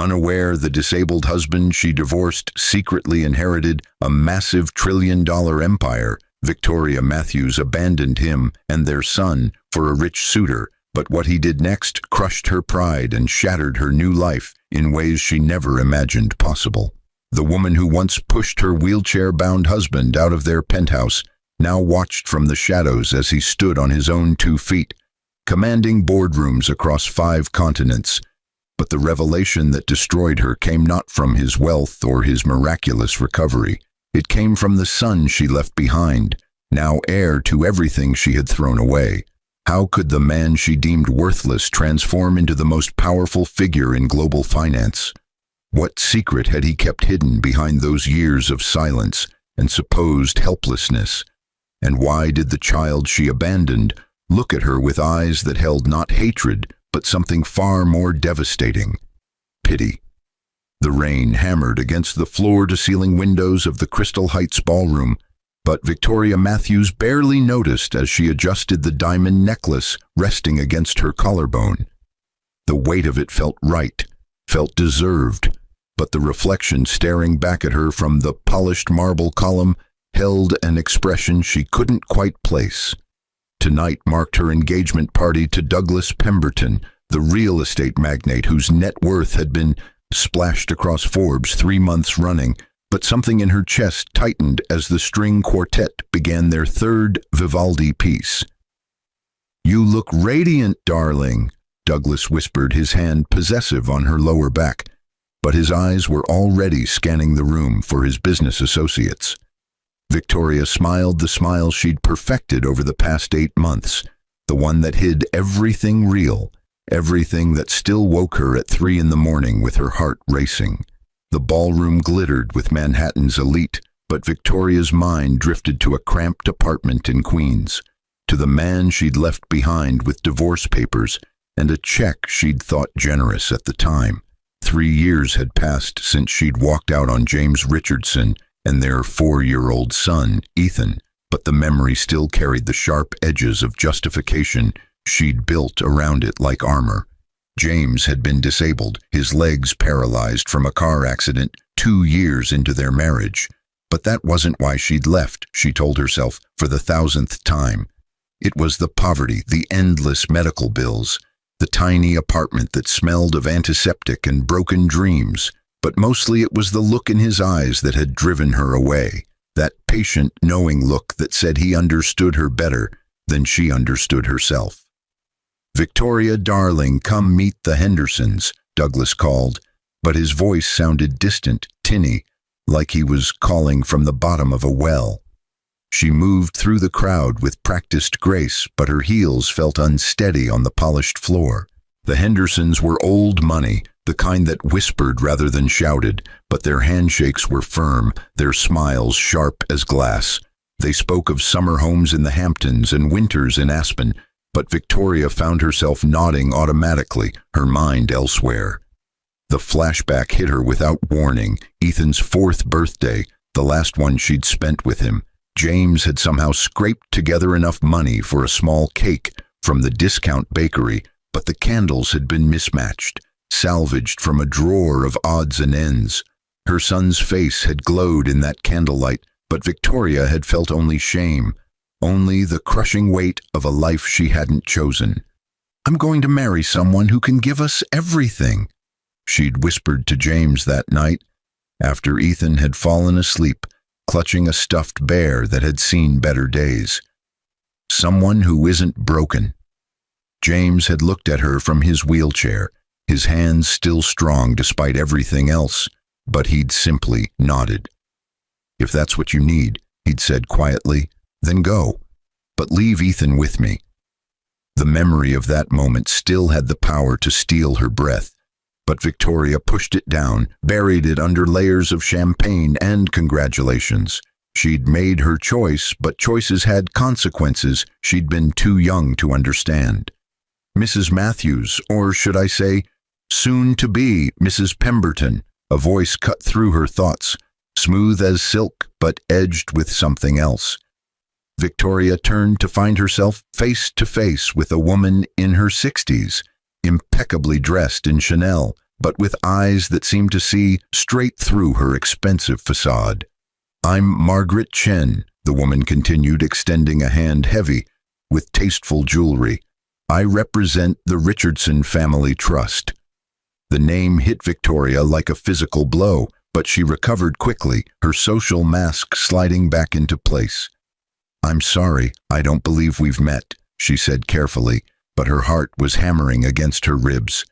Unaware the disabled husband she divorced secretly inherited a massive trillion-dollar empire, Victoria Matthews abandoned him and their son for a rich suitor, but what he did next crushed her pride and shattered her new life in ways she never imagined possible. The woman who once pushed her wheelchair-bound husband out of their penthouse now watched from the shadows as he stood on his own 2 feet, commanding boardrooms across 5 continents. But the revelation that destroyed her came not from his wealth or his miraculous recovery. It came from the son she left behind, now heir to everything she had thrown away. How could the man she deemed worthless transform into the most powerful figure in global finance? What secret had he kept hidden behind those years of silence and supposed helplessness? And why did the child she abandoned look at her with eyes that held not hatred, but something far more devastating? Pity. The rain hammered against the floor-to-ceiling windows of the Crystal Heights ballroom, but Victoria Matthews barely noticed as she adjusted the diamond necklace resting against her collarbone. The weight of it felt right, felt deserved, but the reflection staring back at her from the polished marble column held an expression she couldn't quite place. Tonight marked her engagement party to Douglas Pemberton, the real estate magnate whose net worth had been splashed across Forbes 3 months running, but something in her chest tightened as the string quartet began their 3rd Vivaldi piece. "You look radiant, darling," Douglas whispered, his hand possessive on her lower back, but his eyes were already scanning the room for his business associates. Victoria smiled the smile she'd perfected over the past 8 months, the one that hid everything real, everything that still woke her at 3 in the morning with her heart racing. The ballroom glittered with Manhattan's elite, but Victoria's mind drifted to a cramped apartment in Queens, to the man she'd left behind with divorce papers and a check she'd thought generous at the time. 3 years had passed since she'd walked out on James Richardson and their 4-year-old son, Ethan, but the memory still carried the sharp edges of justification she'd built around it like armor. James had been disabled, his legs paralyzed from a car accident 2 years into their marriage. But that wasn't why she'd left, she told herself for the 1,000th time. It was the poverty, the endless medical bills, the tiny apartment that smelled of antiseptic and broken dreams. But mostly it was the look in his eyes that had driven her away, that patient, knowing look that said he understood her better than she understood herself. "Victoria, darling, come meet the Hendersons," Douglas called, but his voice sounded distant, tinny, like he was calling from the bottom of a well. She moved through the crowd with practiced grace, but her heels felt unsteady on the polished floor. The Hendersons were old money, the kind that whispered rather than shouted, but their handshakes were firm, their smiles sharp as glass. They spoke of summer homes in the Hamptons and winters in Aspen, but Victoria found herself nodding automatically, her mind elsewhere. The flashback hit her without warning. Ethan's 4th birthday, the last one she'd spent with him. James had somehow scraped together enough money for a small cake from the discount bakery, but the candles had been mismatched, salvaged from a drawer of odds and ends. Her son's face had glowed in that candlelight, but Victoria had felt only shame, only the crushing weight of a life she hadn't chosen. "I'm going to marry someone who can give us everything," she'd whispered to James that night, after Ethan had fallen asleep, clutching a stuffed bear that had seen better days. "Someone who isn't broken." James had looked at her from his wheelchair, his hands still strong despite everything else, but he'd simply nodded. "If that's what you need," he'd said quietly, "then go. But leave Ethan with me." The memory of that moment still had the power to steal her breath, but Victoria pushed it down, buried it under layers of champagne and congratulations. She'd made her choice, but choices had consequences she'd been too young to understand. "Mrs. Matthews, or should I say, soon-to-be Mrs. Pemberton," a voice cut through her thoughts, smooth as silk but edged with something else. Victoria turned to find herself face to face with a woman in her 60s, impeccably dressed in Chanel, but with eyes that seemed to see straight through her expensive facade. "I'm Margaret Chen," the woman continued, extending a hand heavy with tasteful jewelry. "I represent the Richardson Family Trust." The name hit Victoria like a physical blow, but she recovered quickly, her social mask sliding back into place. "I'm sorry, I don't believe we've met," she said carefully, but her heart was hammering against her ribs.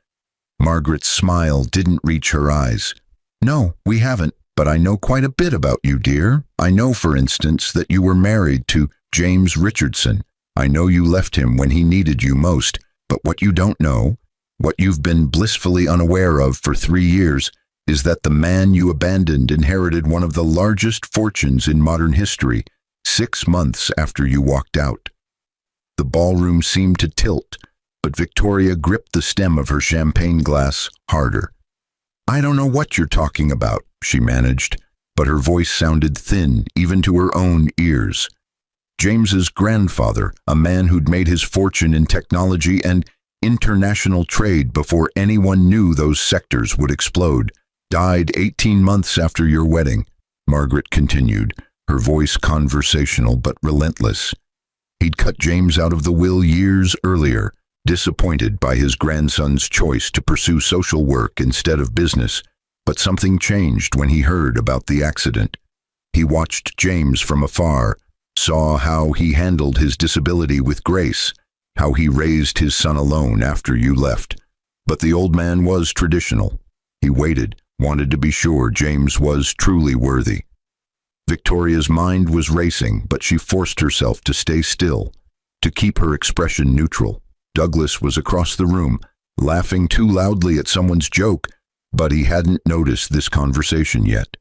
Margaret's smile didn't reach her eyes. "No, we haven't, but I know quite a bit about you, dear. I know, for instance, that you were married to James Richardson. I know you left him when he needed you most, but what you don't know, what you've been blissfully unaware of for 3 years, is that the man you abandoned inherited one of the largest fortunes in modern history, 6 months after you walked out." The ballroom seemed to tilt, but Victoria gripped the stem of her champagne glass harder. "I don't know what you're talking about," she managed, but her voice sounded thin even to her own ears. "James's grandfather, a man who'd made his fortune in technology and international trade before anyone knew those sectors would explode, died 18 months after your wedding," Margaret continued, her voice conversational but relentless. "He'd cut James out of the will years earlier, disappointed by his grandson's choice to pursue social work instead of business, but something changed when he heard about the accident. He watched James from afar, saw how he handled his disability with grace, how he raised his son alone after you left. But the old man was traditional. He waited, wanted to be sure James was truly worthy." Victoria's mind was racing, but she forced herself to stay still, to keep her expression neutral. Douglas was across the room, laughing too loudly at someone's joke, but he hadn't noticed this conversation yet.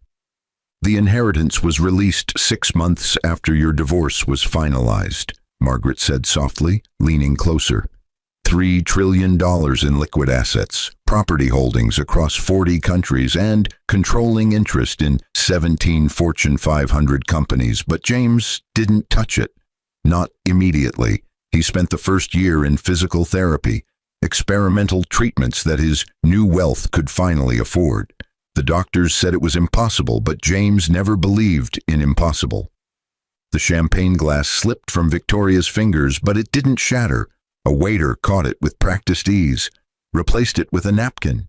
"The inheritance was released 6 months after your divorce was finalized," Margaret said softly, leaning closer. $3 trillion in liquid assets, property holdings across 40 countries, and controlling interest in 17 Fortune 500 companies. But James didn't touch it. Not immediately. He spent the first year in physical therapy, experimental treatments that his new wealth could finally afford. The doctors said it was impossible, but James never believed in impossible. The champagne glass slipped from Victoria's fingers, but it didn't shatter. A waiter caught it with practiced ease, replaced it with a napkin.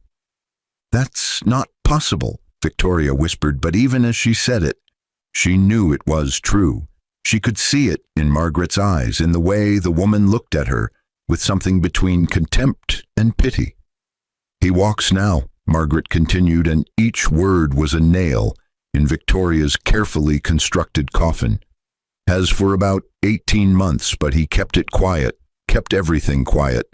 "That's not possible," Victoria whispered, but even as she said it, she knew it was true. She could see it in Margaret's eyes, in the way the woman looked at her, with something between contempt and pity. "He walks now," Margaret continued, and each word was a nail in Victoria's carefully constructed coffin. "Has for about 18 months, but he kept it quiet, kept everything quiet.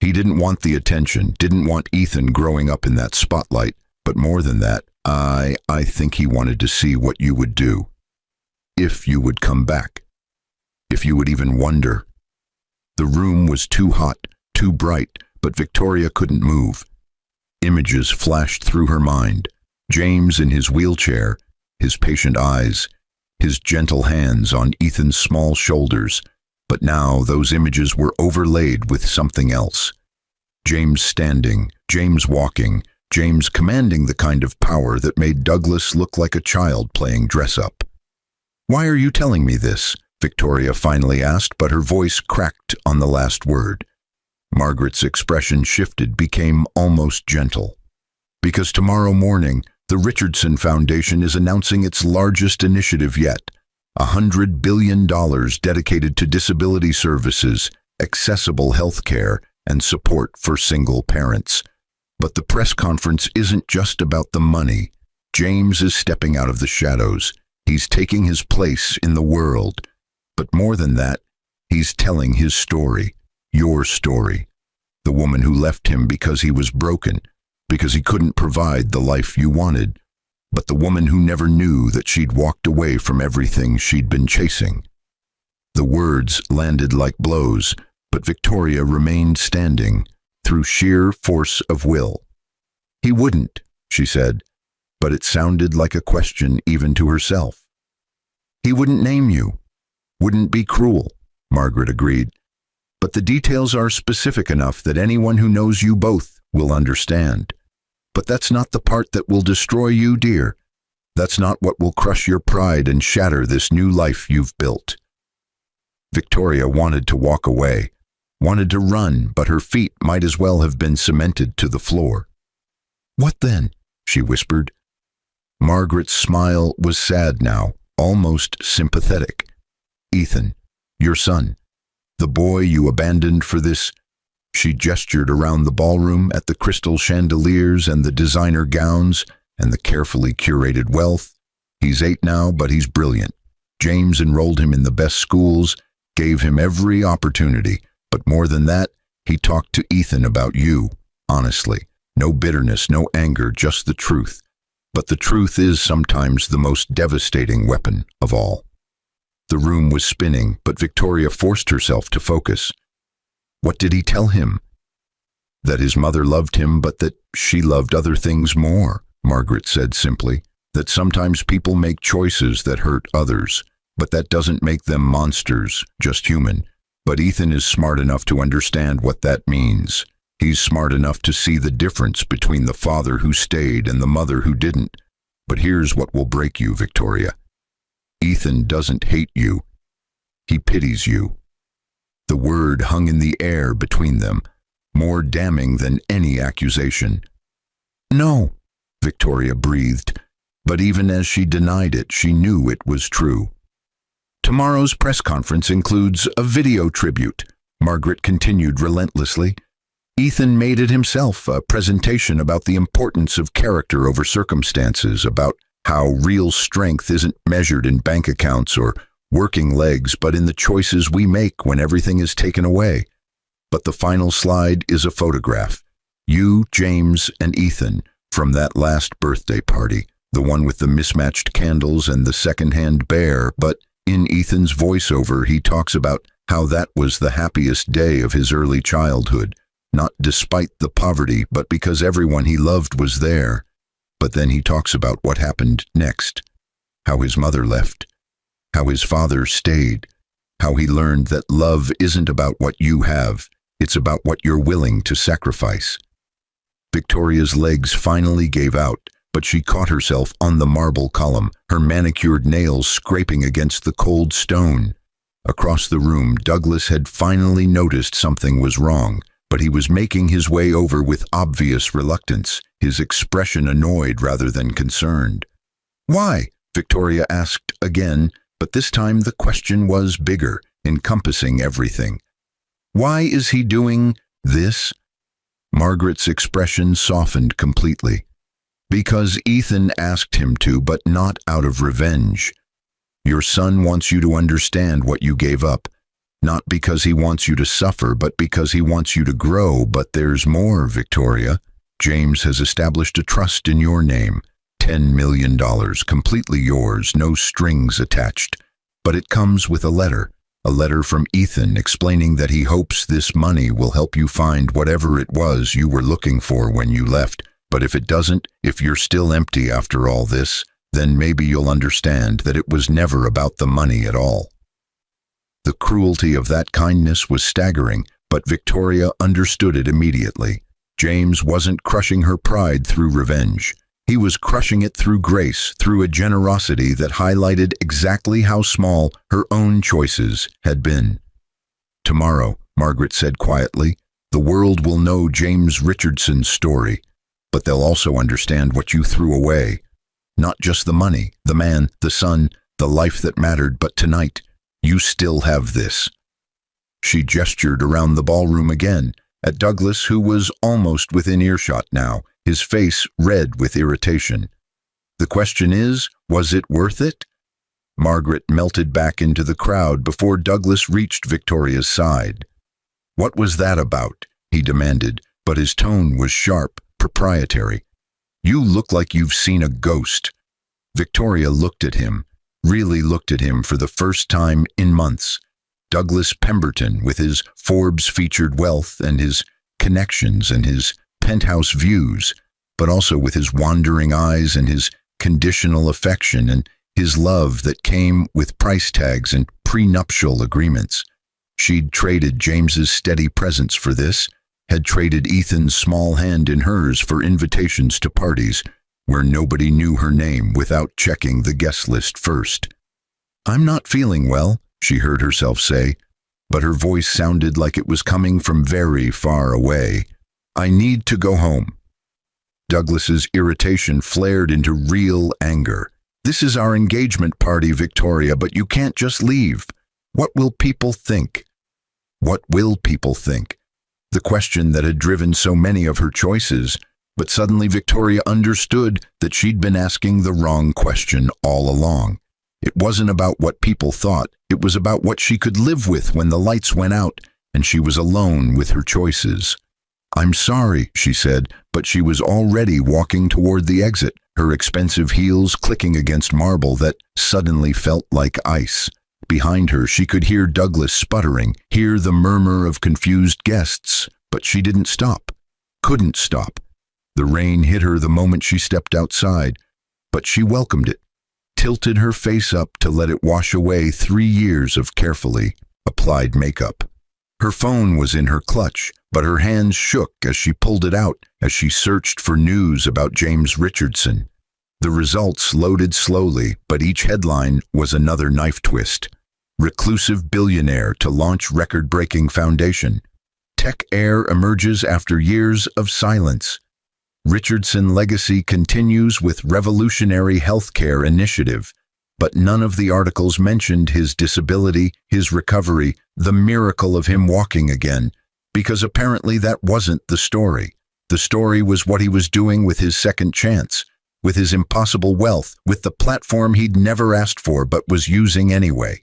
He didn't want the attention, didn't want Ethan growing up in that spotlight, but more than that, I think he wanted to see what you would do. If you would come back. If you would even wonder." The room was too hot, too bright, but Victoria couldn't move. Images flashed through her mind. James in his wheelchair, his patient eyes, his gentle hands on Ethan's small shoulders. But now those images were overlaid with something else. James standing, James walking, James commanding the kind of power that made Douglas look like a child playing dress-up. "Why are you telling me this?" Victoria finally asked, but her voice cracked on the last word. Margaret's expression shifted, became almost gentle. "Because tomorrow morning, the Richardson Foundation is announcing its largest initiative yet. $100 billion dedicated to disability services, accessible health care, and support for single parents. But the press conference isn't just about the money. James is stepping out of the shadows. He's taking his place in the world. But more than that, he's telling his story, your story. The woman who left him because he was broken, because he couldn't provide the life you wanted. But the woman who never knew that she'd walked away from everything she'd been chasing." The words landed like blows, but Victoria remained standing through sheer force of will. "He wouldn't," she said, but it sounded like a question even to herself. "He wouldn't name you. Wouldn't be cruel," Margaret agreed. "But the details are specific enough that anyone who knows you both will understand. But that's not the part that will destroy you, dear. That's not what will crush your pride and shatter this new life you've built." Victoria wanted to walk away, wanted to run, but her feet might as well have been cemented to the floor. "What then?" she whispered. Margaret's smile was sad now, almost sympathetic. "Ethan, your son, the boy you abandoned for this—" She gestured around the ballroom at the crystal chandeliers and the designer gowns and the carefully curated wealth. "He's 8 now, but he's brilliant. James enrolled him in the best schools, gave him every opportunity. But more than that, he talked to Ethan about you, honestly. No bitterness, no anger, just the truth. But the truth is sometimes the most devastating weapon of all." The room was spinning, but Victoria forced herself to focus. What did he tell him? That his mother loved him, but that she loved other things more, Margaret said simply. That sometimes people make choices that hurt others, but that doesn't make them monsters, just human. But Ethan is smart enough to understand what that means. He's smart enough to see the difference between the father who stayed and the mother who didn't. But here's what will break you, Victoria. Ethan doesn't hate you. He pities you. The word hung in the air between them, more damning than any accusation. "No," Victoria breathed, but even as she denied it, she knew it was true. "Tomorrow's press conference includes a video tribute," Margaret continued relentlessly. "Ethan made it himself, a presentation about the importance of character over circumstances, about how real strength isn't measured in bank accounts or working legs, but in the choices we make when everything is taken away. But the final slide is a photograph. You, James, and Ethan from that last birthday party, the one with the mismatched candles and the second-hand bear, but in Ethan's voiceover he talks about how that was the happiest day of his early childhood, not despite the poverty, but because everyone he loved was there. But then he talks about what happened next, how his mother left, how his father stayed, how he learned that love isn't about what you have, it's about what you're willing to sacrifice. Victoria's legs finally gave out, but she caught herself on the marble column, her manicured nails scraping against the cold stone. Across the room, Douglas had finally noticed something was wrong, but he was making his way over with obvious reluctance, his expression annoyed rather than concerned. "Why?" Victoria asked again, but this time the question was bigger, encompassing everything. "Why is he doing this?" Margaret's expression softened completely. "Because Ethan asked him to, but not out of revenge. Your son wants you to understand what you gave up, not because he wants you to suffer, but because he wants you to grow. But there's more, Victoria. James has established a trust in your name. $10 million, completely yours, no strings attached. But it comes with a letter from Ethan explaining that he hopes this money will help you find whatever it was you were looking for when you left. But if it doesn't, if you're still empty after all this, then maybe you'll understand that it was never about the money at all." The cruelty of that kindness was staggering, but Victoria understood it immediately. James wasn't crushing her pride through revenge. He was crushing it through grace, through a generosity that highlighted exactly how small her own choices had been. "Tomorrow," Margaret said quietly, "the world will know James Richardson's story, but they'll also understand what you threw away. Not just the money, the man, the son, the life that mattered, but tonight, you still have this." She gestured around the ballroom again, at Douglas, who was almost within earshot now, his face red with irritation. "The question is, was it worth it?" Margaret melted back into the crowd before Douglas reached Victoria's side. "What was that about?" he demanded, but his tone was sharp, proprietary. "You look like you've seen a ghost." Victoria looked at him, really looked at him for the first time in months. Douglas Pemberton, with his Forbes-featured wealth and his connections and his penthouse views, but also with his wandering eyes and his conditional affection and his love that came with price tags and prenuptial agreements. She'd traded James's steady presence for this, had traded Ethan's small hand in hers for invitations to parties where nobody knew her name without checking the guest list first. "I'm not feeling well," she heard herself say, but her voice sounded like it was coming from very far away. "I need to go home." Douglas's irritation flared into real anger. "This is our engagement party, Victoria, but you can't just leave. What will people think?" What will people think? The question that had driven so many of her choices, but suddenly Victoria understood that she'd been asking the wrong question all along. It wasn't about what people thought, it was about what she could live with when the lights went out and she was alone with her choices. "I'm sorry," she said, but she was already walking toward the exit, her expensive heels clicking against marble that suddenly felt like ice. Behind her, she could hear Douglas sputtering, hear the murmur of confused guests, but she didn't stop, couldn't stop. The rain hit her the moment she stepped outside, but she welcomed it, tilted her face up to let it wash away 3 years of carefully applied makeup. Her phone was in her clutch, but her hands shook as she pulled it out as she searched for news about James Richardson. The results loaded slowly, but each headline was another knife twist. Reclusive billionaire to launch record-breaking foundation. Tech heir emerges after years of silence. Richardson legacy continues with revolutionary healthcare initiative, but none of the articles mentioned his disability, his recovery, the miracle of him walking again, because apparently that wasn't the story. The story was what he was doing with his second chance, with his impossible wealth, with the platform he'd never asked for but was using anyway.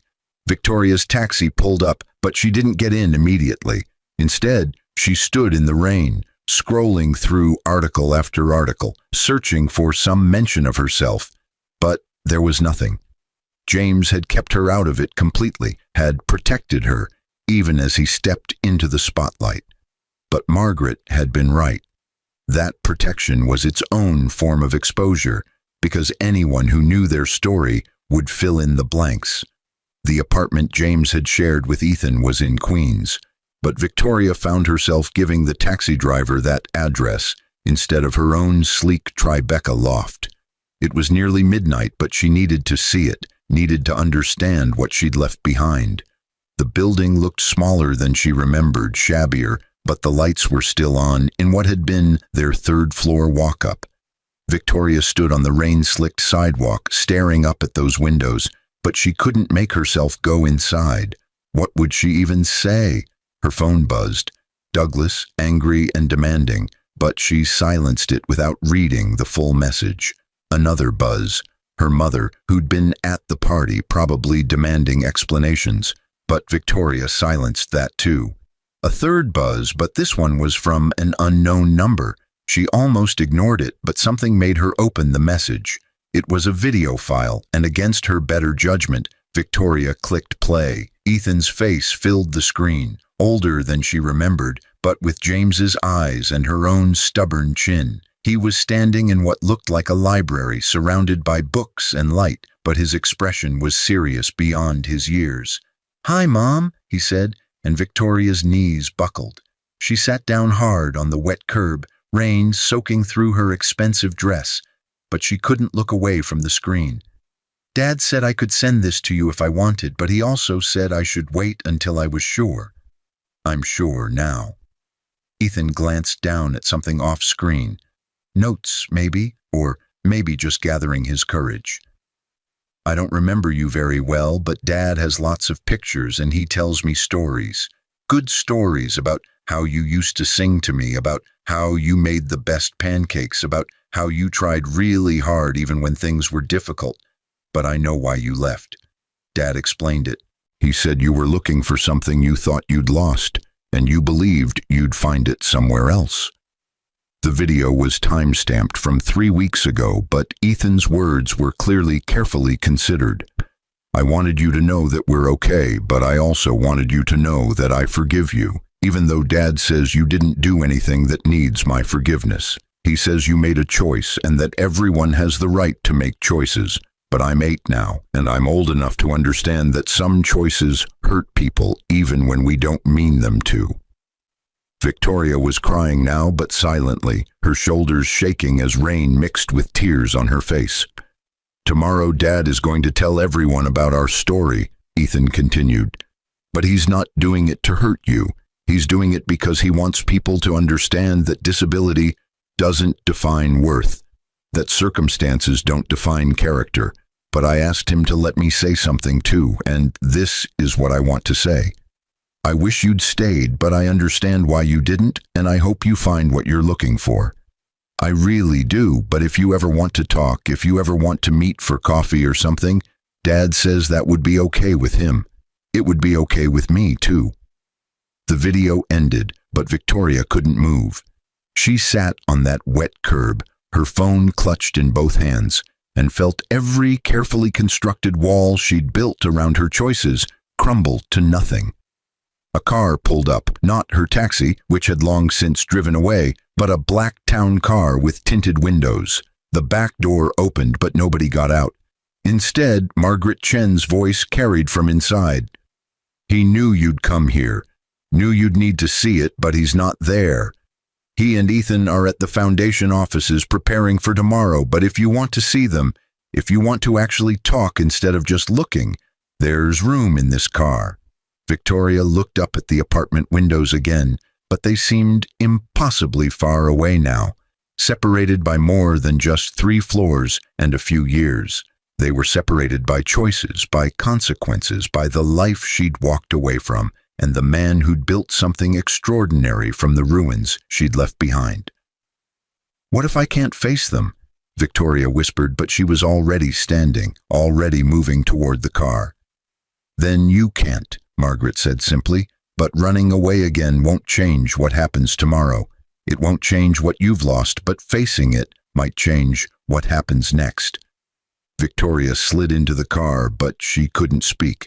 Victoria's taxi pulled up, but she didn't get in immediately. Instead, she stood in the rain, scrolling through article after article, searching for some mention of herself. But there was nothing. James had kept her out of it completely, had protected her, even as he stepped into the spotlight. But Margaret had been right. That protection was its own form of exposure, because anyone who knew their story would fill in the blanks. The apartment James had shared with Ethan was in Queens, but Victoria found herself giving the taxi driver that address instead of her own sleek Tribeca loft. It was nearly midnight, but she needed to see it, needed to understand what she'd left behind. The building looked smaller than she remembered, shabbier, but the lights were still on in what had been their third-floor walk-up. Victoria stood on the rain-slicked sidewalk, staring up at those windows, but she couldn't make herself go inside. What would she even say? Her phone buzzed. Douglas, angry and demanding, but she silenced it without reading the full message. Another buzz. Her mother, who'd been at the party, probably demanding explanations, but Victoria silenced that too. A third buzz, but this one was from an unknown number. She almost ignored it, but something made her open the message. It was a video file, and against her better judgment, Victoria clicked play. Ethan's face filled the screen, older than she remembered, but with James's eyes and her own stubborn chin. He was standing in what looked like a library, surrounded by books and light, but his expression was serious beyond his years. "Hi, Mom," he said, and Victoria's knees buckled. She sat down hard on the wet curb, rain soaking through her expensive dress, but she couldn't look away from the screen. "Dad said I could send this to you if I wanted, but he also said I should wait until I was sure." "I'm sure now." Ethan glanced down at something off-screen. Notes, maybe, or maybe just gathering his courage. "I don't remember you very well, but Dad has lots of pictures and he tells me stories. Good stories about how you used to sing to me, about how you made the best pancakes, about how you tried really hard even when things were difficult. But I know why you left." Dad explained it. "He said you were looking for something you thought you'd lost, and you believed you'd find it somewhere else." The video was time-stamped from 3 weeks ago, but Ethan's words were clearly carefully considered. "I wanted you to know that we're okay, but I also wanted you to know that I forgive you, even though Dad says you didn't do anything that needs my forgiveness. He says you made a choice and that everyone has the right to make choices. But I'm 8 now, and I'm old enough to understand that some choices hurt people even when we don't mean them to." Victoria was crying now, but silently, her shoulders shaking as rain mixed with tears on her face. "Tomorrow Dad is going to tell everyone about our story," Ethan continued. "But he's not doing it to hurt you. He's doing it because he wants people to understand that disability doesn't define worth, that circumstances don't define character. But I asked him to let me say something too, and this is what I want to say. I wish you'd stayed, but I understand why you didn't, and I hope you find what you're looking for. I really do, but if you ever want to talk, if you ever want to meet for coffee or something, Dad says that would be okay with him. It would be okay with me, too." The video ended, but Victoria couldn't move. She sat on that wet curb, her phone clutched in both hands, and felt every carefully constructed wall she'd built around her choices crumble to nothing. A car pulled up, not her taxi, which had long since driven away, but a black town car with tinted windows. The back door opened, but nobody got out. Instead, Margaret Chen's voice carried from inside. "He knew you'd come here, knew you'd need to see it, but he's not there. He and Ethan are at the foundation offices preparing for tomorrow, but if you want to see them, if you want to actually talk instead of just looking, there's room in this car." Victoria looked up at the apartment windows again, but they seemed impossibly far away now, separated by more than just 3 floors and a few years. They were separated by choices, by consequences, by the life she'd walked away from, and the man who'd built something extraordinary from the ruins she'd left behind. "What if I can't face them?" Victoria whispered, but she was already standing, already moving toward the car. "Then you can't," Margaret said simply, "but running away again won't change what happens tomorrow. It won't change what you've lost, but facing it might change what happens next." Victoria slid into the car, but she couldn't speak.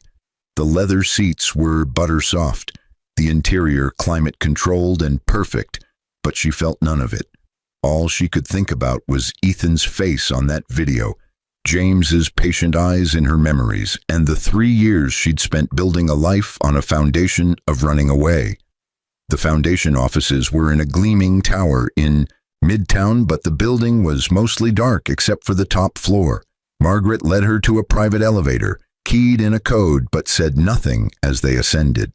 The leather seats were butter-soft, the interior climate-controlled and perfect, but she felt none of it. All she could think about was Ethan's face on that video, James's patient eyes in her memories, and the 3 years she'd spent building a life on a foundation of running away. The foundation offices were in a gleaming tower in Midtown, but the building was mostly dark except for the top floor. Margaret led her to a private elevator, keyed in a code, but said nothing as they ascended.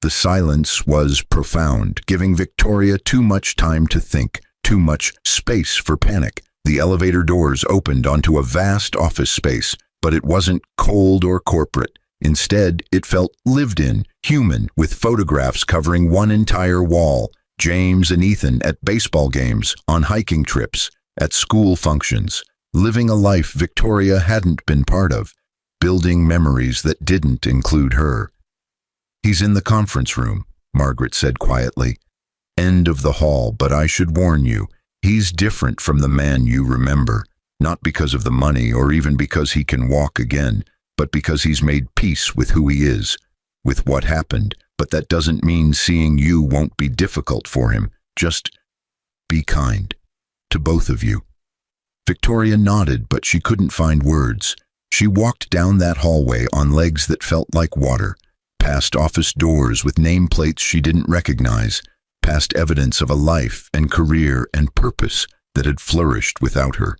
The silence was profound, giving Victoria too much time to think, too much space for panic. The elevator doors opened onto a vast office space, but it wasn't cold or corporate. Instead, it felt lived in, human, with photographs covering one entire wall. James and Ethan at baseball games, on hiking trips, at school functions, living a life Victoria hadn't been part of, building memories that didn't include her. "He's in the conference room," Margaret said quietly. "End of the hall, but I should warn you, he's different from the man you remember, not because of the money or even because he can walk again, but because he's made peace with who he is, with what happened. But that doesn't mean seeing you won't be difficult for him. Just be kind to both of you." Victoria nodded, but she couldn't find words. She walked down that hallway on legs that felt like water, past office doors with nameplates she didn't recognize, past evidence of a life and career and purpose that had flourished without her.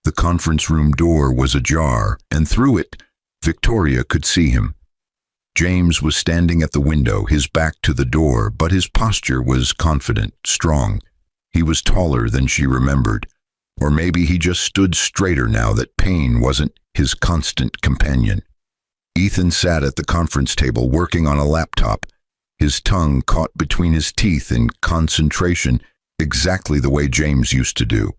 The conference room door was ajar, and through it, Victoria could see him. James was standing at the window, his back to the door, but his posture was confident, strong. He was taller than she remembered. Or maybe he just stood straighter now that pain wasn't his constant companion. Ethan sat at the conference table working on a laptop, his tongue caught between his teeth in concentration, exactly the way James used to do.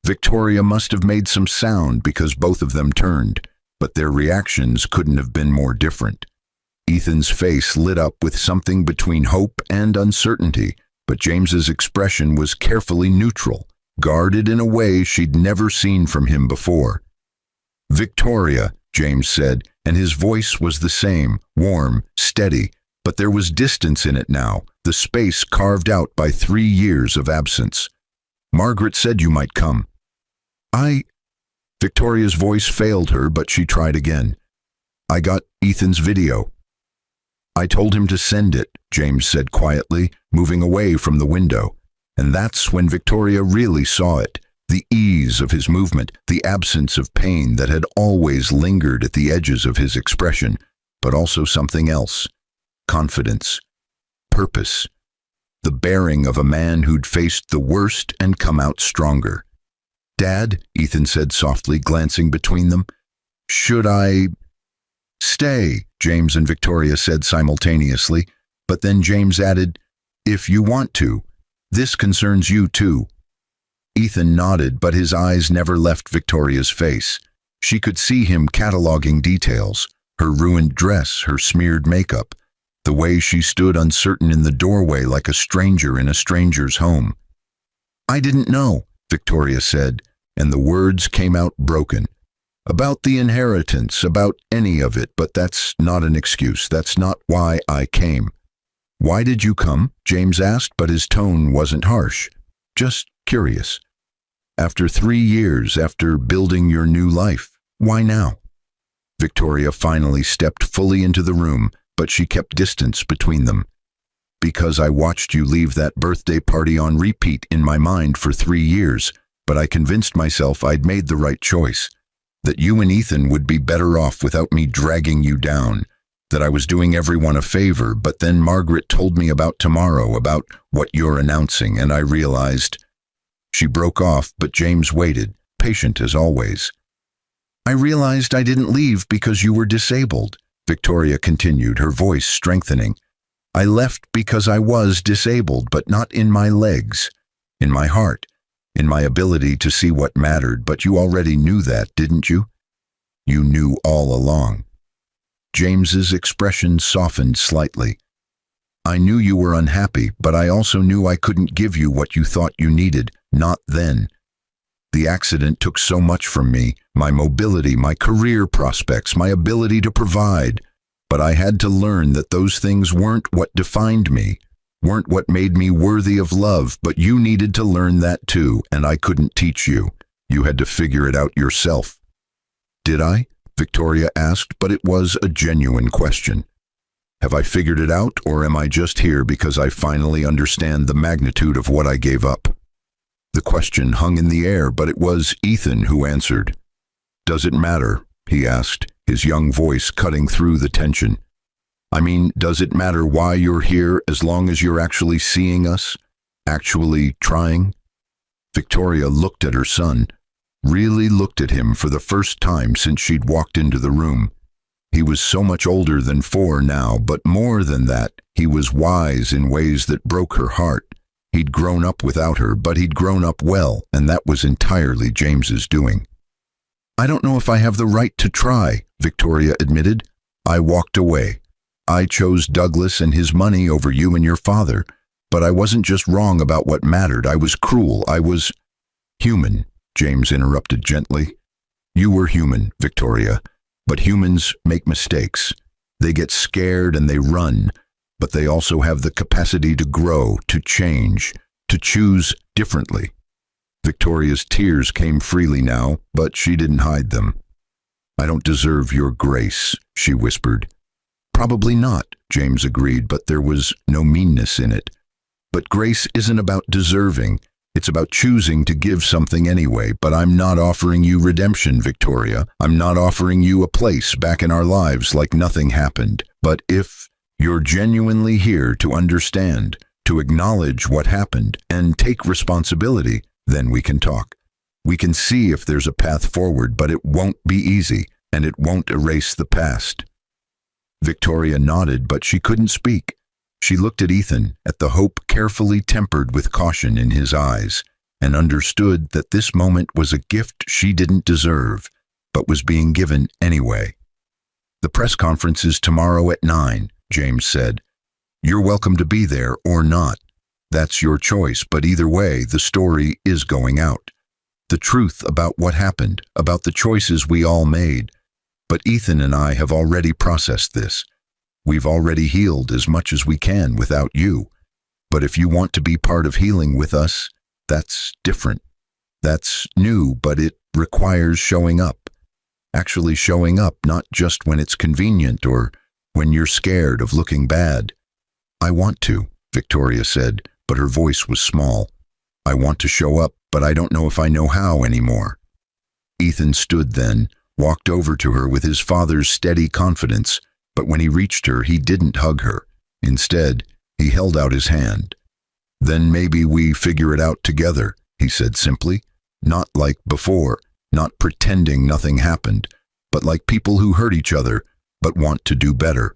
Victoria must have made some sound because both of them turned, but their reactions couldn't have been more different. Ethan's face lit up with something between hope and uncertainty, but James's expression was carefully neutral, guarded in a way she'd never seen from him before. "Victoria," James said, and his voice was the same, warm, steady, but there was distance in it now, the space carved out by 3 years of absence. "Margaret said you might come." Victoria's voice failed her, but she tried again. "I got Ethan's video." I told him to send it, James said quietly, moving away from the window. And that's when Victoria really saw it. The ease of his movement, the absence of pain that had always lingered at the edges of his expression, but also something else. Confidence. Purpose. The bearing of a man who'd faced the worst and come out stronger. "Dad," Ethan said softly, glancing between them. "Should I—" "Stay," James and Victoria said simultaneously, but then James added, "If you want to. This concerns you too." Ethan nodded, but his eyes never left Victoria's face. She could see him cataloging details, her ruined dress, her smeared makeup, the way she stood uncertain in the doorway like a stranger in a stranger's home. "I didn't know," Victoria said, and the words came out broken. "About the inheritance, about any of it, but that's not an excuse. That's not why I came." "Why did you come?" James asked, but his tone wasn't harsh. Just curious. "After 3 years, after building your new life, why now?" Victoria finally stepped fully into the room, but she kept distance between them. "Because I watched you leave that birthday party on repeat in my mind for 3 years, but I convinced myself I'd made the right choice. That you and Ethan would be better off without me dragging you down. That I was doing everyone a favor, but then Margaret told me about tomorrow, about what you're announcing, and I realized—" She broke off, but James waited, patient as always. "I realized I didn't leave because you were disabled," Victoria continued, her voice strengthening. "I left because I was disabled, but not in my legs, in my heart, in my ability to see what mattered, but you already knew that, didn't you? You knew all along." James's expression softened slightly. "I knew you were unhappy, but I also knew I couldn't give you what you thought you needed, not then. The accident took so much from me, my mobility, my career prospects, my ability to provide, but I had to learn that those things weren't what defined me, weren't what made me worthy of love, but you needed to learn that too, and I couldn't teach you. You had to figure it out yourself." "Did I?" Victoria asked, but it was a genuine question. "Have I figured it out, or am I just here because I finally understand the magnitude of what I gave up?" The question hung in the air, but it was Ethan who answered. "Does it matter?" he asked, his young voice cutting through the tension. "I mean, does it matter why you're here as long as you're actually seeing us? Actually trying?" Victoria looked at her son, really looked at him for the first time since she'd walked into the room. He was so much older than 4 now, but more than that, he was wise in ways that broke her heart. He'd grown up without her, but he'd grown up well, and that was entirely James's doing. "I don't know if I have the right to try," Victoria admitted. "I walked away. I chose Douglas and his money over you and your father, but I wasn't just wrong about what mattered. I was cruel. I was human," James interrupted gently. "You were human, Victoria, but humans make mistakes. They get scared and they run, but they also have the capacity to grow, to change, to choose differently." Victoria's tears came freely now, but she didn't hide them. "I don't deserve your grace," she whispered. "Probably not," James agreed, but there was no meanness in it. "But grace isn't about deserving. It's about choosing to give something anyway, but I'm not offering you redemption, Victoria. I'm not offering you a place back in our lives like nothing happened. But if you're genuinely here to understand, to acknowledge what happened, and take responsibility, then we can talk. We can see if there's a path forward, but it won't be easy, and it won't erase the past." Victoria nodded, but she couldn't speak. She looked at Ethan, at the hope carefully tempered with caution in his eyes, and understood that this moment was a gift she didn't deserve, but was being given anyway. "The press conference is tomorrow at 9, James said. "You're welcome to be there or not. That's your choice, but either way, the story is going out. The truth about what happened, about the choices we all made. But Ethan and I have already processed this. We've already healed as much as we can without you. But if you want to be part of healing with us, that's different. That's new, but it requires showing up. Actually showing up, not just when it's convenient or when you're scared of looking bad. I want to, Victoria said, but her voice was small. I want to show up, but I don't know if I know how anymore. Ethan stood then, walked over to her with his father's steady confidence, but when he reached her, he didn't hug her. Instead, he held out his hand. Then maybe we figure it out together, he said simply, not like before, not pretending nothing happened, but like people who hurt each other but want to do better.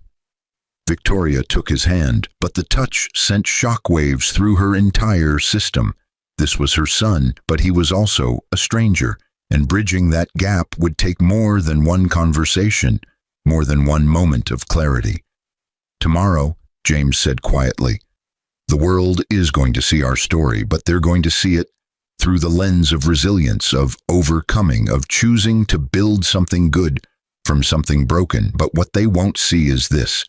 Victoria took his hand, but the touch sent shockwaves through her entire system. This was her son, but he was also a stranger, and bridging that gap would take more than one conversation, more than one moment of clarity. Tomorrow, James said quietly, the world is going to see our story, but they're going to see it through the lens of resilience, of overcoming, of choosing to build something good from something broken. But what they won't see is this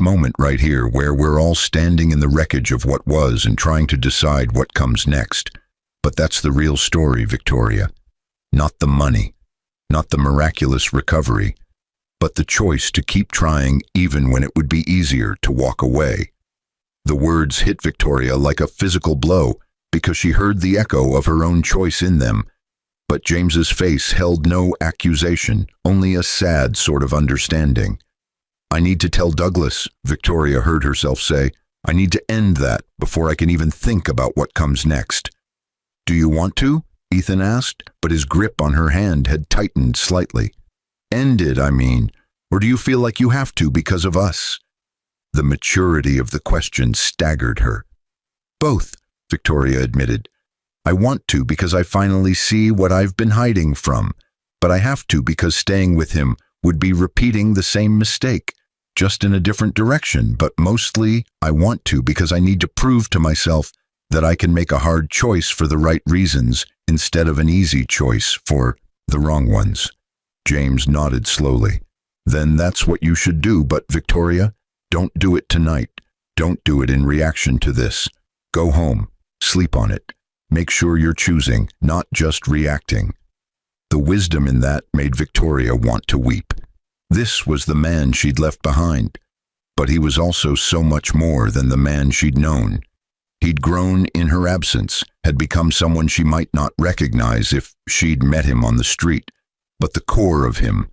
moment right here where we're all standing in the wreckage of what was and trying to decide what comes next. But that's the real story, Victoria. Not the money, not the miraculous recovery, but the choice to keep trying even when it would be easier to walk away. The words hit Victoria like a physical blow because she heard the echo of her own choice in them. But James's face held no accusation, only a sad sort of understanding. I need to tell Douglas, Victoria heard herself say. I need to end that before I can even think about what comes next. Do you want to? Ethan asked, but his grip on her hand had tightened slightly. End it, I mean, or do you feel like you have to because of us? The maturity of the question staggered her. Both, Victoria admitted. I want to because I finally see what I've been hiding from, but I have to because staying with him would be repeating the same mistake, just in a different direction. But mostly, I want to because I need to prove to myself that I can make a hard choice for the right reasons instead of an easy choice for the wrong ones. James nodded slowly. Then that's what you should do, but Victoria, don't do it tonight. Don't do it in reaction to this. Go home. Sleep on it. Make sure you're choosing, not just reacting. The wisdom in that made Victoria want to weep. This was the man she'd left behind, but he was also so much more than the man she'd known. He'd grown in her absence, had become someone she might not recognize if she'd met him on the street, but the core of him,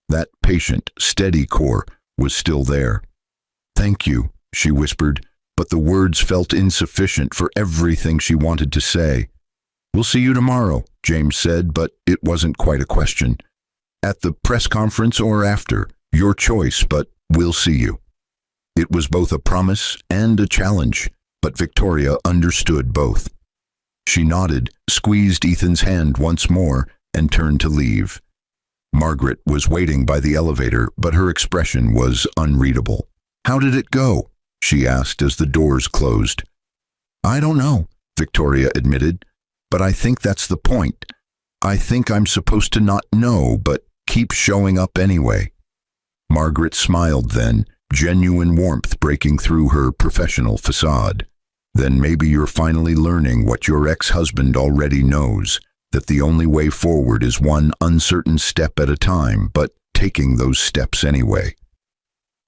that patient, steady core, was still there. Thank you, she whispered, but the words felt insufficient for everything she wanted to say. We'll see you tomorrow, James said, but it wasn't quite a question. At the press conference or after, your choice, but we'll see you. It was both a promise and a challenge, but Victoria understood both. She nodded, squeezed Ethan's hand once more, and turned to leave. Margaret was waiting by the elevator, but her expression was unreadable. How did it go? She asked as the doors closed. I don't know, Victoria admitted, but I think that's the point. I think I'm supposed to not know, but keep showing up anyway. Margaret smiled then, genuine warmth breaking through her professional facade. Then maybe you're finally learning what your ex-husband already knows, that the only way forward is one uncertain step at a time, but taking those steps anyway.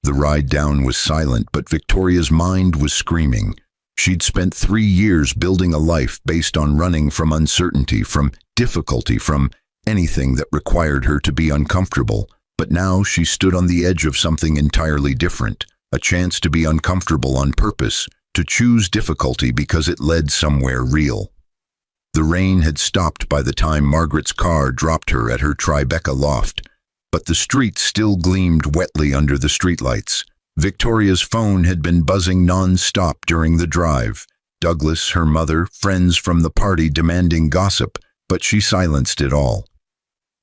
The ride down was silent, but Victoria's mind was screaming. She'd spent 3 years building a life based on running from uncertainty, from difficulty, from anything that required her to be uncomfortable. But now she stood on the edge of something entirely different, a chance to be uncomfortable on purpose, to choose difficulty because it led somewhere real. The rain had stopped by the time Margaret's car dropped her at her Tribeca loft, but the street still gleamed wetly under the streetlights. Victoria's phone had been buzzing non-stop during the drive. Douglas, her mother, friends from the party demanding gossip, but she silenced it all.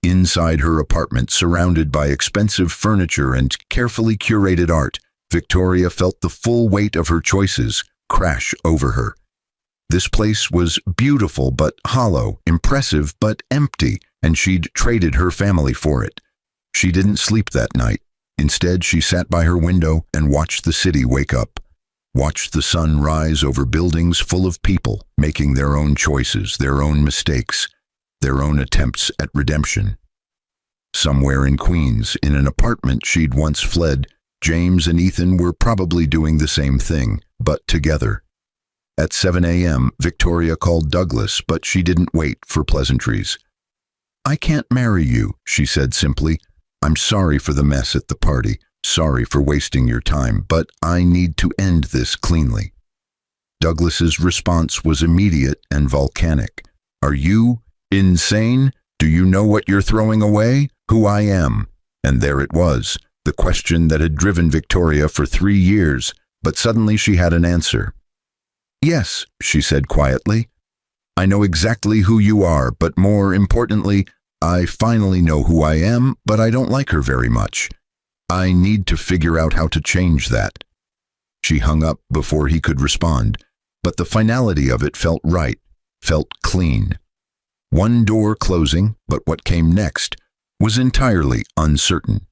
Inside her apartment, surrounded by expensive furniture and carefully curated art, Victoria felt the full weight of her choices crash over her. This place was beautiful but hollow, impressive but empty, and she'd traded her family for it. She didn't sleep that night. Instead, she sat by her window and watched the city wake up, watched the sun rise over buildings full of people making their own choices, their own mistakes, their own attempts at redemption. Somewhere in Queens, in an apartment she'd once fled, James and Ethan were probably doing the same thing, but together. At 7 a.m., Victoria called Douglas, but she didn't wait for pleasantries. "I can't marry you," she said simply. "I'm sorry for the mess at the party, sorry for wasting your time, but I need to end this cleanly." Douglas's response was immediate and volcanic. "Are you insane? Do you know what you're throwing away? Who I am?" And there it was, the question that had driven Victoria for 3 years, but suddenly she had an answer. "Yes," she said quietly. "I know exactly who you are, but more importantly, I finally know who I am, but I don't like her very much. I need to figure out how to change that." She hung up before he could respond, but the finality of it felt right, felt clean. One door closing, but what came next was entirely uncertain.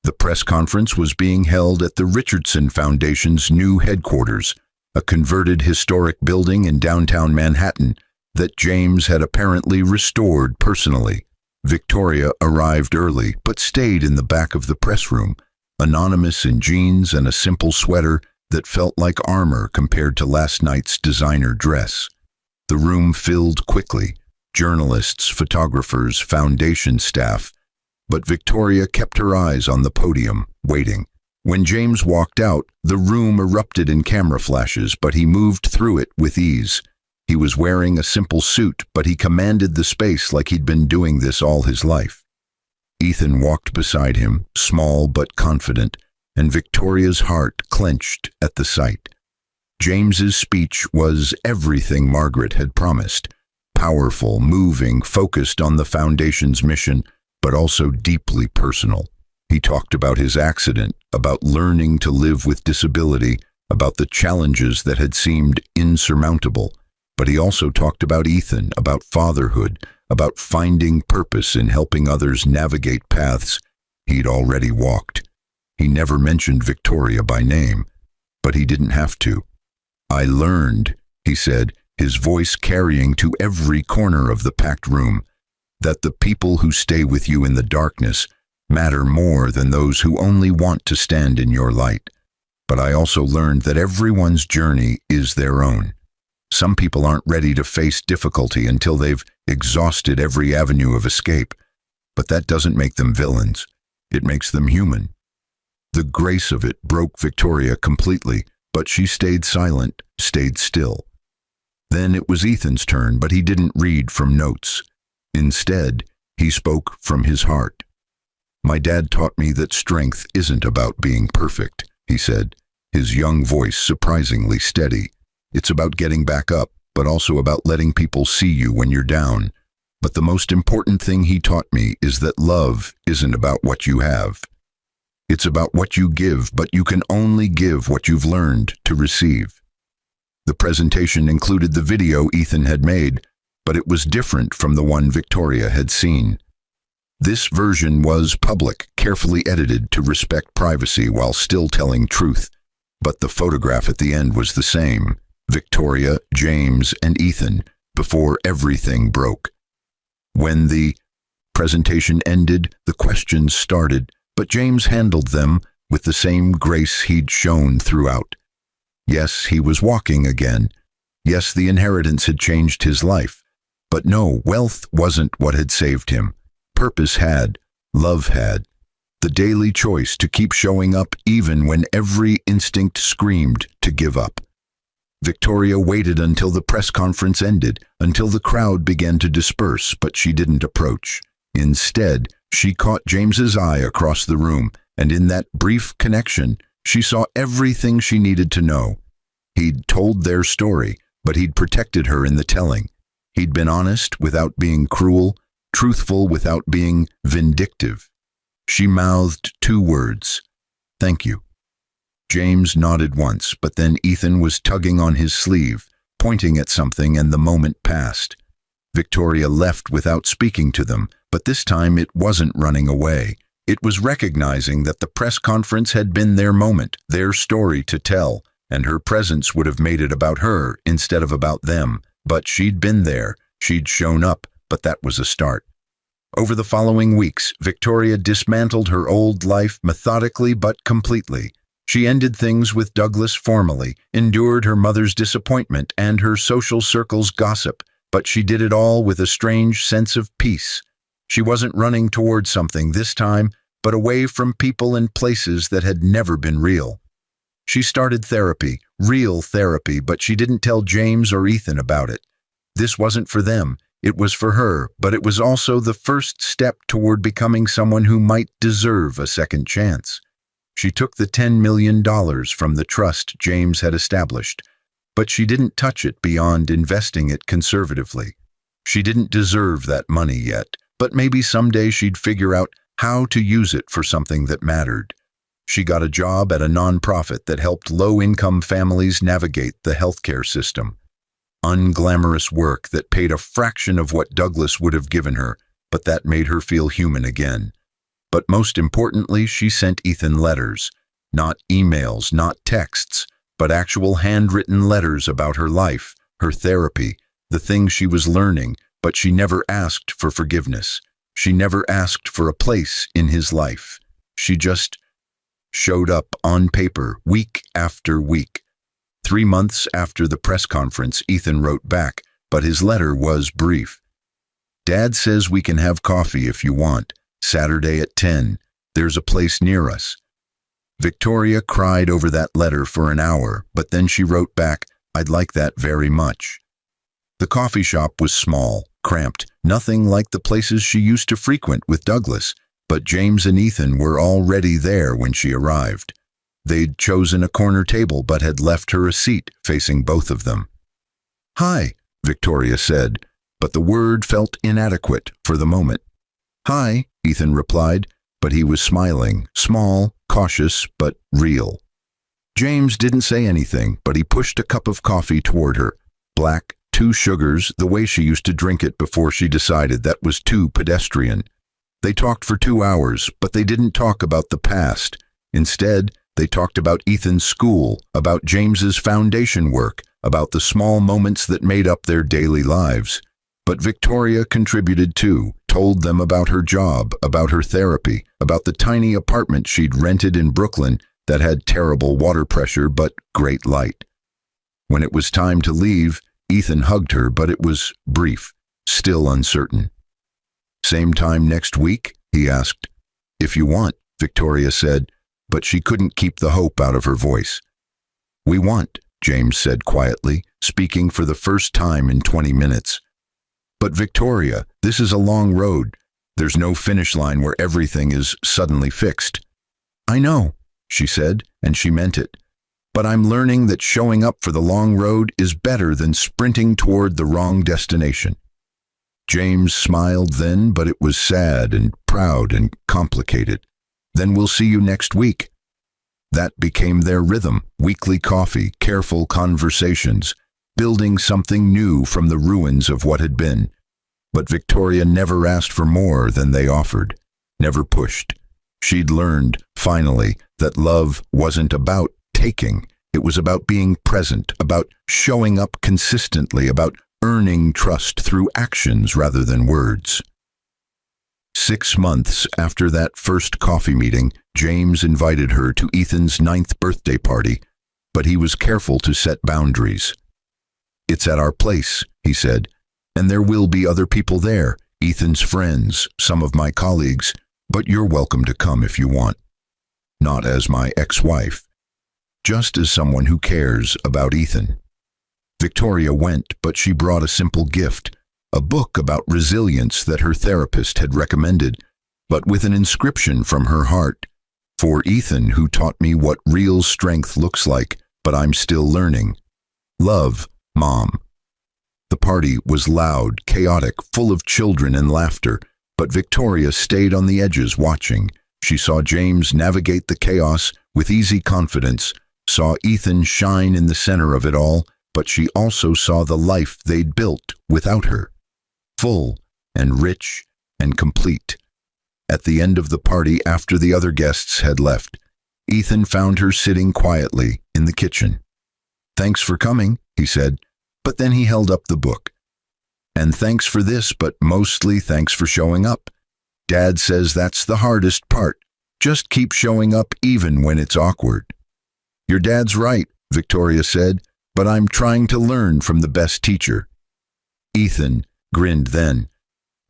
The press conference was being held at the Richardson Foundation's new headquarters, a converted historic building in downtown Manhattan that James had apparently restored personally. Victoria arrived early, but stayed in the back of the press room, anonymous in jeans and a simple sweater that felt like armor compared to last night's designer dress. The room filled quickly, journalists, photographers, foundation staff, but Victoria kept her eyes on the podium, waiting. When James walked out, the room erupted in camera flashes, but he moved through it with ease. He was wearing a simple suit, but he commanded the space like he'd been doing this all his life. Ethan walked beside him, small but confident, and Victoria's heart clenched at the sight. James's speech was everything Margaret had promised. Powerful, moving, focused on the Foundation's mission, but also deeply personal. He talked about his accident, about learning to live with disability, about the challenges that had seemed insurmountable. But he also talked about Ethan, about fatherhood, about finding purpose in helping others navigate paths he'd already walked. He never mentioned Victoria by name, but he didn't have to. "I learned," he said, his voice carrying to every corner of the packed room, "that the people who stay with you in the darkness matter more than those who only want to stand in your light. But I also learned that everyone's journey is their own. Some people aren't ready to face difficulty until they've exhausted every avenue of escape, but that doesn't make them villains. It makes them human." The grace of it broke Victoria completely, but she stayed silent, stayed still. Then it was Ethan's turn, but he didn't read from notes. Instead, he spoke from his heart. "My dad taught me that strength isn't about being perfect," he said, his young voice surprisingly steady. "It's about getting back up, but also about letting people see you when you're down. But the most important thing he taught me is that love isn't about what you have. It's about what you give, but you can only give what you've learned to receive." The presentation included the video Ethan had made, but it was different from the one Victoria had seen. This version was public, carefully edited to respect privacy while still telling truth. But the photograph at the end was the same: Victoria, James, and Ethan, before everything broke. When the presentation ended, the questions started, but James handled them with the same grace he'd shown throughout. Yes, he was walking again. Yes, the inheritance had changed his life. But no, wealth wasn't what had saved him. Purpose had, love had. The daily choice to keep showing up even when every instinct screamed to give up. Victoria waited until the press conference ended, until the crowd began to disperse, but she didn't approach. Instead, she caught James's eye across the room, and in that brief connection, she saw everything she needed to know. He'd told their story, but he'd protected her in the telling. He'd been honest without being cruel, truthful without being vindictive. She mouthed 2 words: "Thank you." James nodded once, but then Ethan was tugging on his sleeve, pointing at something, and the moment passed. Victoria left without speaking to them, but this time it wasn't running away. It was recognizing that the press conference had been their moment, their story to tell, and her presence would have made it about her instead of about them. But she'd been there, she'd shown up, but that was a start. Over the following weeks, Victoria dismantled her old life methodically but completely. She ended things with Douglas formally, endured her mother's disappointment and her social circle's gossip, but she did it all with a strange sense of peace. She wasn't running toward something this time, but away from people and places that had never been real. She started therapy, real therapy, but she didn't tell James or Ethan about it. This wasn't for them. It was for her, but it was also the first step toward becoming someone who might deserve a second chance. She took the $10 million from the trust James had established, but she didn't touch it beyond investing it conservatively. She didn't deserve that money yet, but maybe someday she'd figure out how to use it for something that mattered. She got a job at a nonprofit that helped low-income families navigate the healthcare system. Unglamorous work that paid a fraction of what Douglas would have given her, but that made her feel human again. But most importantly, she sent Ethan letters. Not emails, not texts, but actual handwritten letters about her life, her therapy, the things she was learning, but she never asked for forgiveness. She never asked for a place in his life. She just showed up on paper week after week. 3 months after the press conference, Ethan wrote back, but his letter was brief. Dad says we can have coffee if you want. Saturday at 10. There's a place near us. Victoria cried over that letter for an hour, but then she wrote back, I'd like that very much. The coffee shop was small, cramped, nothing like the places she used to frequent with Douglas, but James and Ethan were already there when she arrived. They'd chosen a corner table but had left her a seat facing both of them. Hi, Victoria said, but the word felt inadequate for the moment. Hi, Ethan replied, but he was smiling, small, cautious, but real. James didn't say anything, but he pushed a cup of coffee toward her. Black, 2 sugars, the way she used to drink it before she decided that was too pedestrian. They talked for 2 hours, but they didn't talk about the past. Instead, they talked about Ethan's school, about James's foundation work, about the small moments that made up their daily lives. But Victoria contributed too, told them about her job, about her therapy, about the tiny apartment she'd rented in Brooklyn that had terrible water pressure but great light. When it was time to leave, Ethan hugged her, but it was brief, still uncertain. Same time next week? He asked. If you want, Victoria said, but she couldn't keep the hope out of her voice. We want, James said quietly, speaking for the first time in 20 minutes. But Victoria, this is a long road. There's no finish line where everything is suddenly fixed. I know, she said, and she meant it. But I'm learning that showing up for the long road is better than sprinting toward the wrong destination. James smiled then, but it was sad and proud and complicated. Then we'll see you next week. That became their rhythm, weekly coffee, careful conversations, building something new from the ruins of what had been. But Victoria never asked for more than they offered, never pushed. She'd learned, finally, that love wasn't about taking. It was about being present, about showing up consistently, about earning trust through actions rather than words. 6 months after that first coffee meeting, James invited her to Ethan's 9th birthday party, but he was careful to set boundaries. It's at our place, he said, and there will be other people there, Ethan's friends, some of my colleagues, but you're welcome to come if you want. Not as my ex-wife, just as someone who cares about Ethan. Victoria went, but she brought a simple gift, a book about resilience that her therapist had recommended, but with an inscription from her heart. For Ethan, who taught me what real strength looks like, but I'm still learning. Love, Mom. The party was loud, chaotic, full of children and laughter, but Victoria stayed on the edges watching. She saw James navigate the chaos with easy confidence, saw Ethan shine in the center of it all, but she also saw the life they'd built without her. Full and rich and complete. At the end of the party, after the other guests had left, Ethan found her sitting quietly in the kitchen. Thanks for coming, he said, but then he held up the book. And thanks for this, but mostly thanks for showing up. Dad says that's the hardest part. Just keep showing up even when it's awkward. Your dad's right, Victoria said, but I'm trying to learn from the best teacher. Ethan grinned then,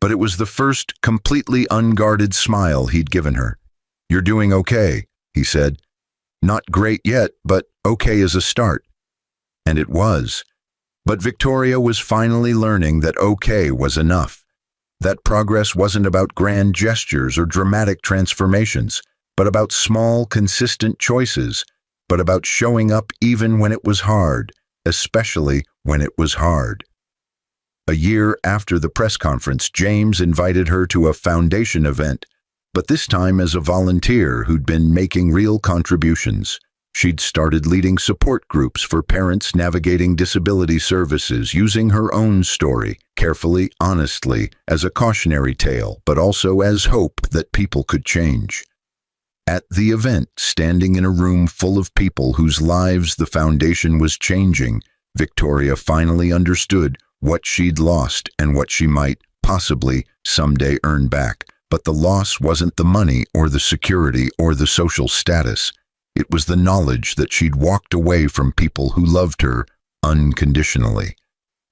but it was the first completely unguarded smile he'd given her. You're doing okay, he said. Not great yet, but okay as a start. And it was. But Victoria was finally learning that okay was enough. That progress wasn't about grand gestures or dramatic transformations, but about small, consistent choices, but about showing up even when it was hard, especially when it was hard. A year after the press conference, James invited her to a foundation event, but this time as a volunteer who'd been making real contributions. She'd started leading support groups for parents navigating disability services, using her own story, carefully, honestly, as a cautionary tale, but also as hope that people could change. At the event, standing in a room full of people whose lives the foundation was changing, Victoria finally understood what she'd lost and what she might, possibly, someday earn back. But the loss wasn't the money or the security or the social status. It was the knowledge that she'd walked away from people who loved her unconditionally,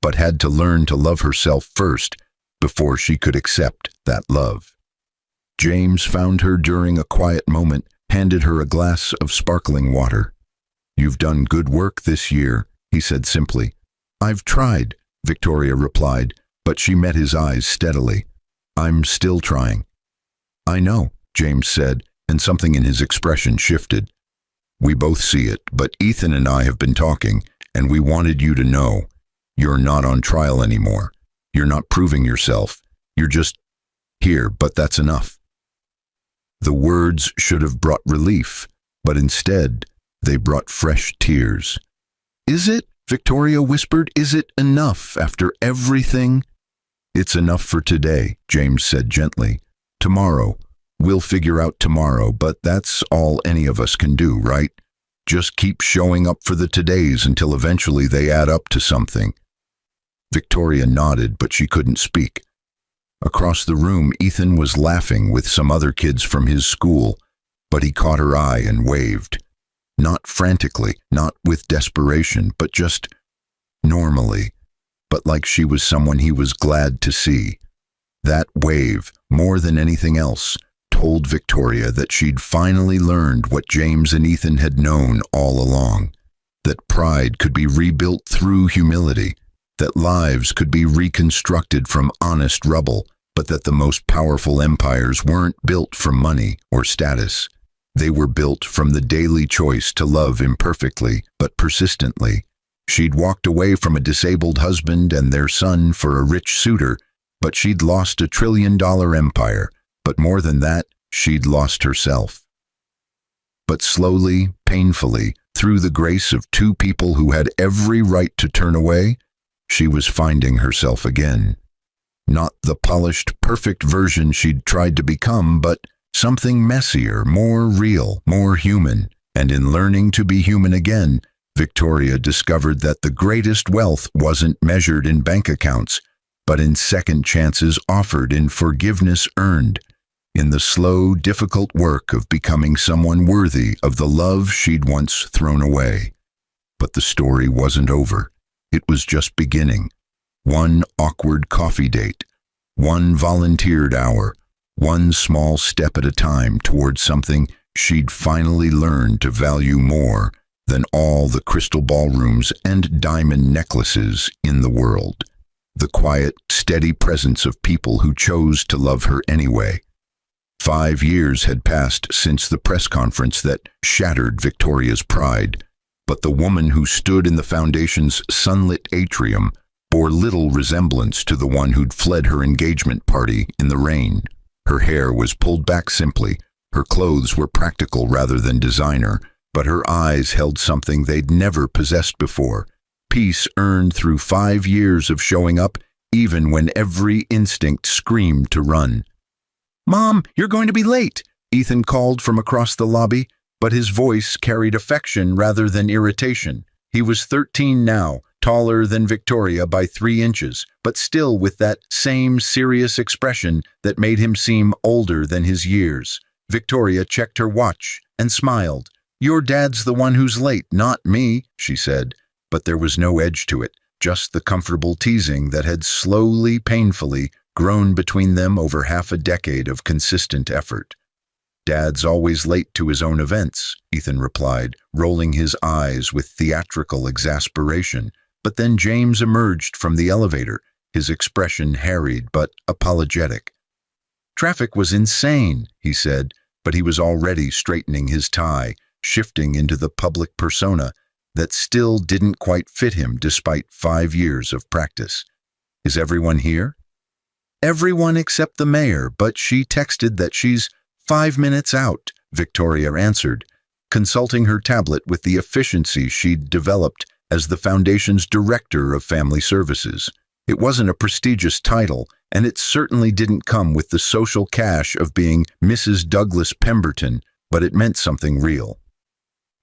but had to learn to love herself first before she could accept that love. James found her during a quiet moment, handed her a glass of sparkling water. You've done good work this year, he said simply. I've tried, Victoria replied, but she met his eyes steadily. I'm still trying. I know, James said, and something in his expression shifted. We both see it, but Ethan and I have been talking, and we wanted you to know. You're not on trial anymore. You're not proving yourself. You're just here, but that's enough. The words should have brought relief, but instead, they brought fresh tears. Is it? Victoria whispered. Is it enough after everything? It's enough for today, James said gently. Tomorrow. We'll figure out tomorrow, but that's all any of us can do, right? Just keep showing up for the todays until eventually they add up to something. Victoria nodded, but she couldn't speak. Across the room, Ethan was laughing with some other kids from his school, but he caught her eye and waved. Not frantically, not with desperation, but just normally, but like she was someone he was glad to see. That wave, more than anything else, told Victoria that she'd finally learned what James and Ethan had known all along, that pride could be rebuilt through humility, that lives could be reconstructed from honest rubble, but that the most powerful empires weren't built from money or status. They were built from the daily choice to love imperfectly but persistently. She'd walked away from a disabled husband and their son for a rich suitor, but she'd lost $1 trillion empire. But more than that, she'd lost herself. But slowly, painfully, through the grace of two people who had every right to turn away, she was finding herself again. Not the polished, perfect version she'd tried to become, but something messier, more real, more human. And in learning to be human again, Victoria discovered that the greatest wealth wasn't measured in bank accounts, but in second chances offered, in forgiveness earned, in the slow, difficult work of becoming someone worthy of the love she'd once thrown away. But the story wasn't over. It was just beginning. One awkward coffee date, one volunteered hour, one small step at a time toward something she'd finally learned to value more than all the crystal ballrooms and diamond necklaces in the world. The quiet, steady presence of people who chose to love her anyway. 5 years had passed since the press conference that shattered Victoria's pride, but the woman who stood in the foundation's sunlit atrium bore little resemblance to the one who'd fled her engagement party in the rain. Her hair was pulled back simply, her clothes were practical rather than designer, but her eyes held something they'd never possessed before. Peace earned through 5 years of showing up, even when every instinct screamed to run. "Mom, you're going to be late," Ethan called from across the lobby, but his voice carried affection rather than irritation. He was 13 now, taller than Victoria by 3 inches, but still with that same serious expression that made him seem older than his years. Victoria checked her watch and smiled. "Your dad's the one who's late, not me," she said, but there was no edge to it, just the comfortable teasing that had slowly, painfully grown between them over half a decade of consistent effort. "Dad's always late to his own events," Ethan replied, rolling his eyes with theatrical exasperation. But then James emerged from the elevator, his expression harried but apologetic. "Traffic was insane," he said, but he was already straightening his tie, shifting into the public persona that still didn't quite fit him despite 5 years of practice. "Is everyone here?" "Everyone except the mayor, but she texted that she's 5 minutes out," Victoria answered, consulting her tablet with the efficiency she'd developed as the Foundation's Director of Family Services. It wasn't a prestigious title, and it certainly didn't come with the social cash of being Mrs. Douglas Pemberton, but it meant something real.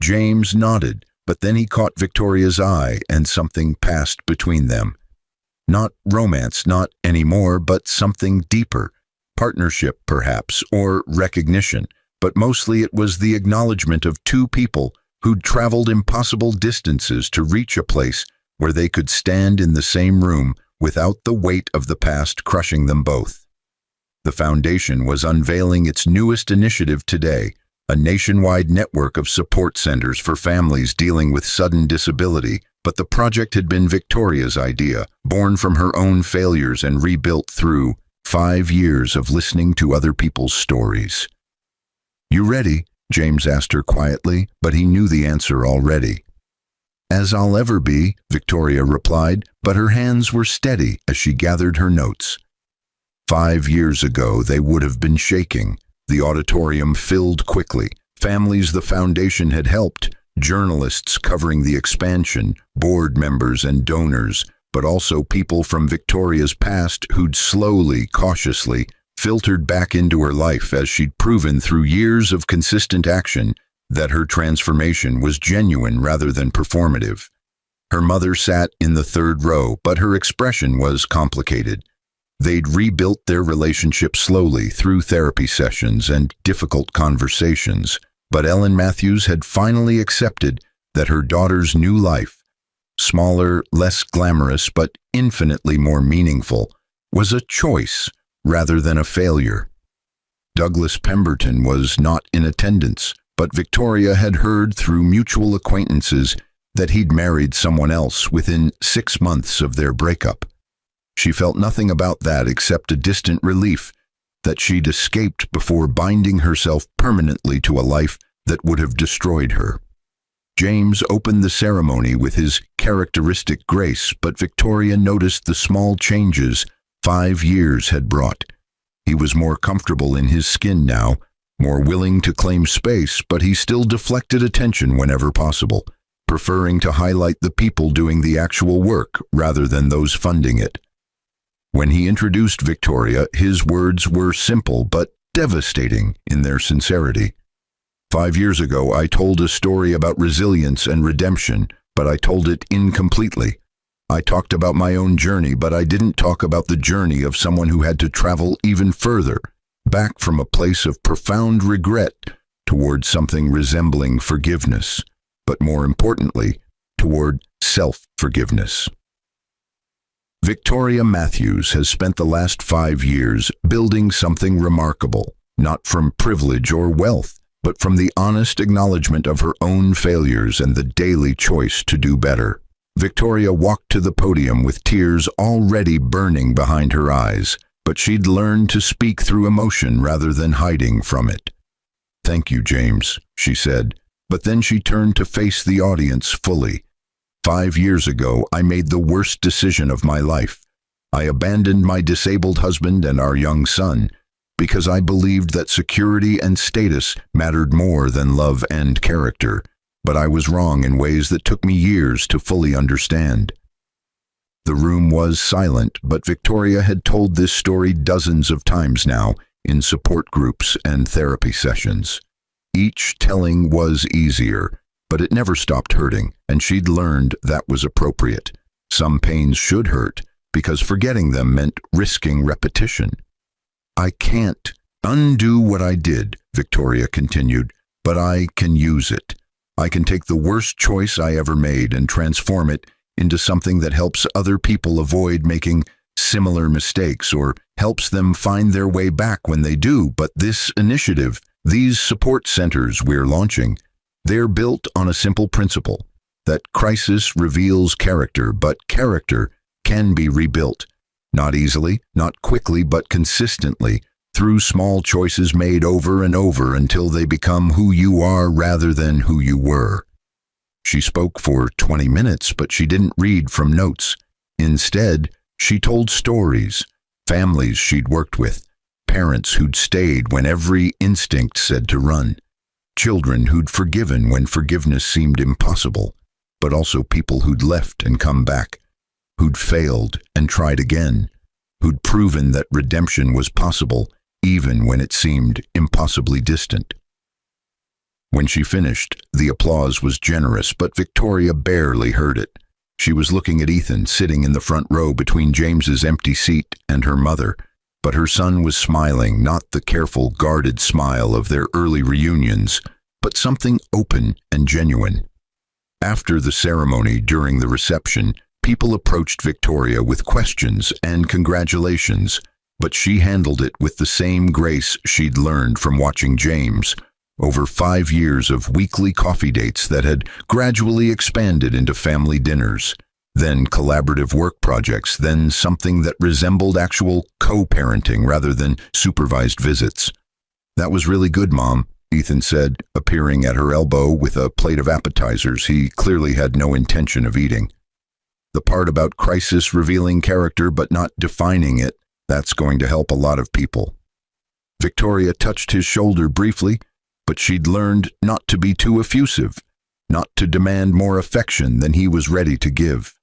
James nodded, but then he caught Victoria's eye and something passed between them. Not romance, not anymore, but something deeper. Partnership, perhaps, or recognition, but mostly it was the acknowledgement of 2 people who'd traveled impossible distances to reach a place where they could stand in the same room without the weight of the past crushing them both. The Foundation was unveiling its newest initiative today, a nationwide network of support centers for families dealing with sudden disability, but the project had been Victoria's idea, born from her own failures and rebuilt through 5 years of listening to other people's stories. "You ready?" James asked her quietly, but he knew the answer already. "As I'll ever be," Victoria replied, but her hands were steady as she gathered her notes. 5 years ago, they would have been shaking. The auditorium filled quickly. Families the Foundation had helped, journalists covering the expansion, board members and donors, but also people from Victoria's past who'd slowly, cautiously, filtered back into her life as she'd proven through years of consistent action that her transformation was genuine rather than performative. Her mother sat in the 3rd row, but her expression was complicated. They'd rebuilt their relationship slowly through therapy sessions and difficult conversations, but Ellen Matthews had finally accepted that her daughter's new life, smaller, less glamorous, but infinitely more meaningful, was a choice rather than a failure. Douglas Pemberton was not in attendance, but Victoria had heard through mutual acquaintances that he'd married someone else within 6 months of their breakup. She felt nothing about that except a distant relief that she'd escaped before binding herself permanently to a life that would have destroyed her. James opened the ceremony with his characteristic grace, but Victoria noticed the small changes 5 years had brought. He was more comfortable in his skin now, more willing to claim space, but he still deflected attention whenever possible, preferring to highlight the people doing the actual work rather than those funding it. When he introduced Victoria, his words were simple but devastating in their sincerity. 5 years ago, I told a story about resilience and redemption, but I told it incompletely. I talked about my own journey, but I didn't talk about the journey of someone who had to travel even further, back from a place of profound regret toward something resembling forgiveness, but more importantly, toward self-forgiveness. Victoria Matthews has spent the last 5 years building something remarkable, not from privilege or wealth, but from the honest acknowledgement of her own failures and the daily choice to do better. Victoria walked to the podium with tears already burning behind her eyes, but she'd learned to speak through emotion rather than hiding from it. "Thank you, James," she said, but then she turned to face the audience fully. 5 years ago, I made the worst decision of my life. I abandoned my disabled husband and our young son because I believed that security and status mattered more than love and character. But I was wrong in ways that took me years to fully understand. The room was silent, but Victoria had told this story dozens of times now in support groups and therapy sessions. Each telling was easier, but it never stopped hurting, and she'd learned that was appropriate. Some pains should hurt, because forgetting them meant risking repetition. I can't undo what I did, Victoria continued, but I can use it. I can take the worst choice I ever made and transform it into something that helps other people avoid making similar mistakes or helps them find their way back when they do. But this initiative, these support centers we're launching, they're built on a simple principle, that crisis reveals character, but character can be rebuilt. Not easily, not quickly, but consistently, through small choices made over and over until they become who you are rather than who you were. She spoke for 20 minutes, but she didn't read from notes. Instead, she told stories, families she'd worked with, parents who'd stayed when every instinct said to run, children who'd forgiven when forgiveness seemed impossible, but also people who'd left and come back, who'd failed and tried again, who'd proven that redemption was possible even when it seemed impossibly distant. When she finished, the applause was generous, but Victoria barely heard it. She was looking at Ethan sitting in the front row between James's empty seat and her mother, but her son was smiling, not the careful, guarded smile of their early reunions, but something open and genuine. After the ceremony, during the reception, people approached Victoria with questions and congratulations, but she handled it with the same grace she'd learned from watching James, over 5 years of weekly coffee dates that had gradually expanded into family dinners, then collaborative work projects, then something that resembled actual co-parenting rather than supervised visits. "That was really good, Mom," Ethan said, appearing at her elbow with a plate of appetizers he clearly had no intention of eating. "The part about crisis revealing character but not defining it, that's going to help a lot of people." Victoria touched his shoulder briefly, but she'd learned not to be too effusive, not to demand more affection than he was ready to give.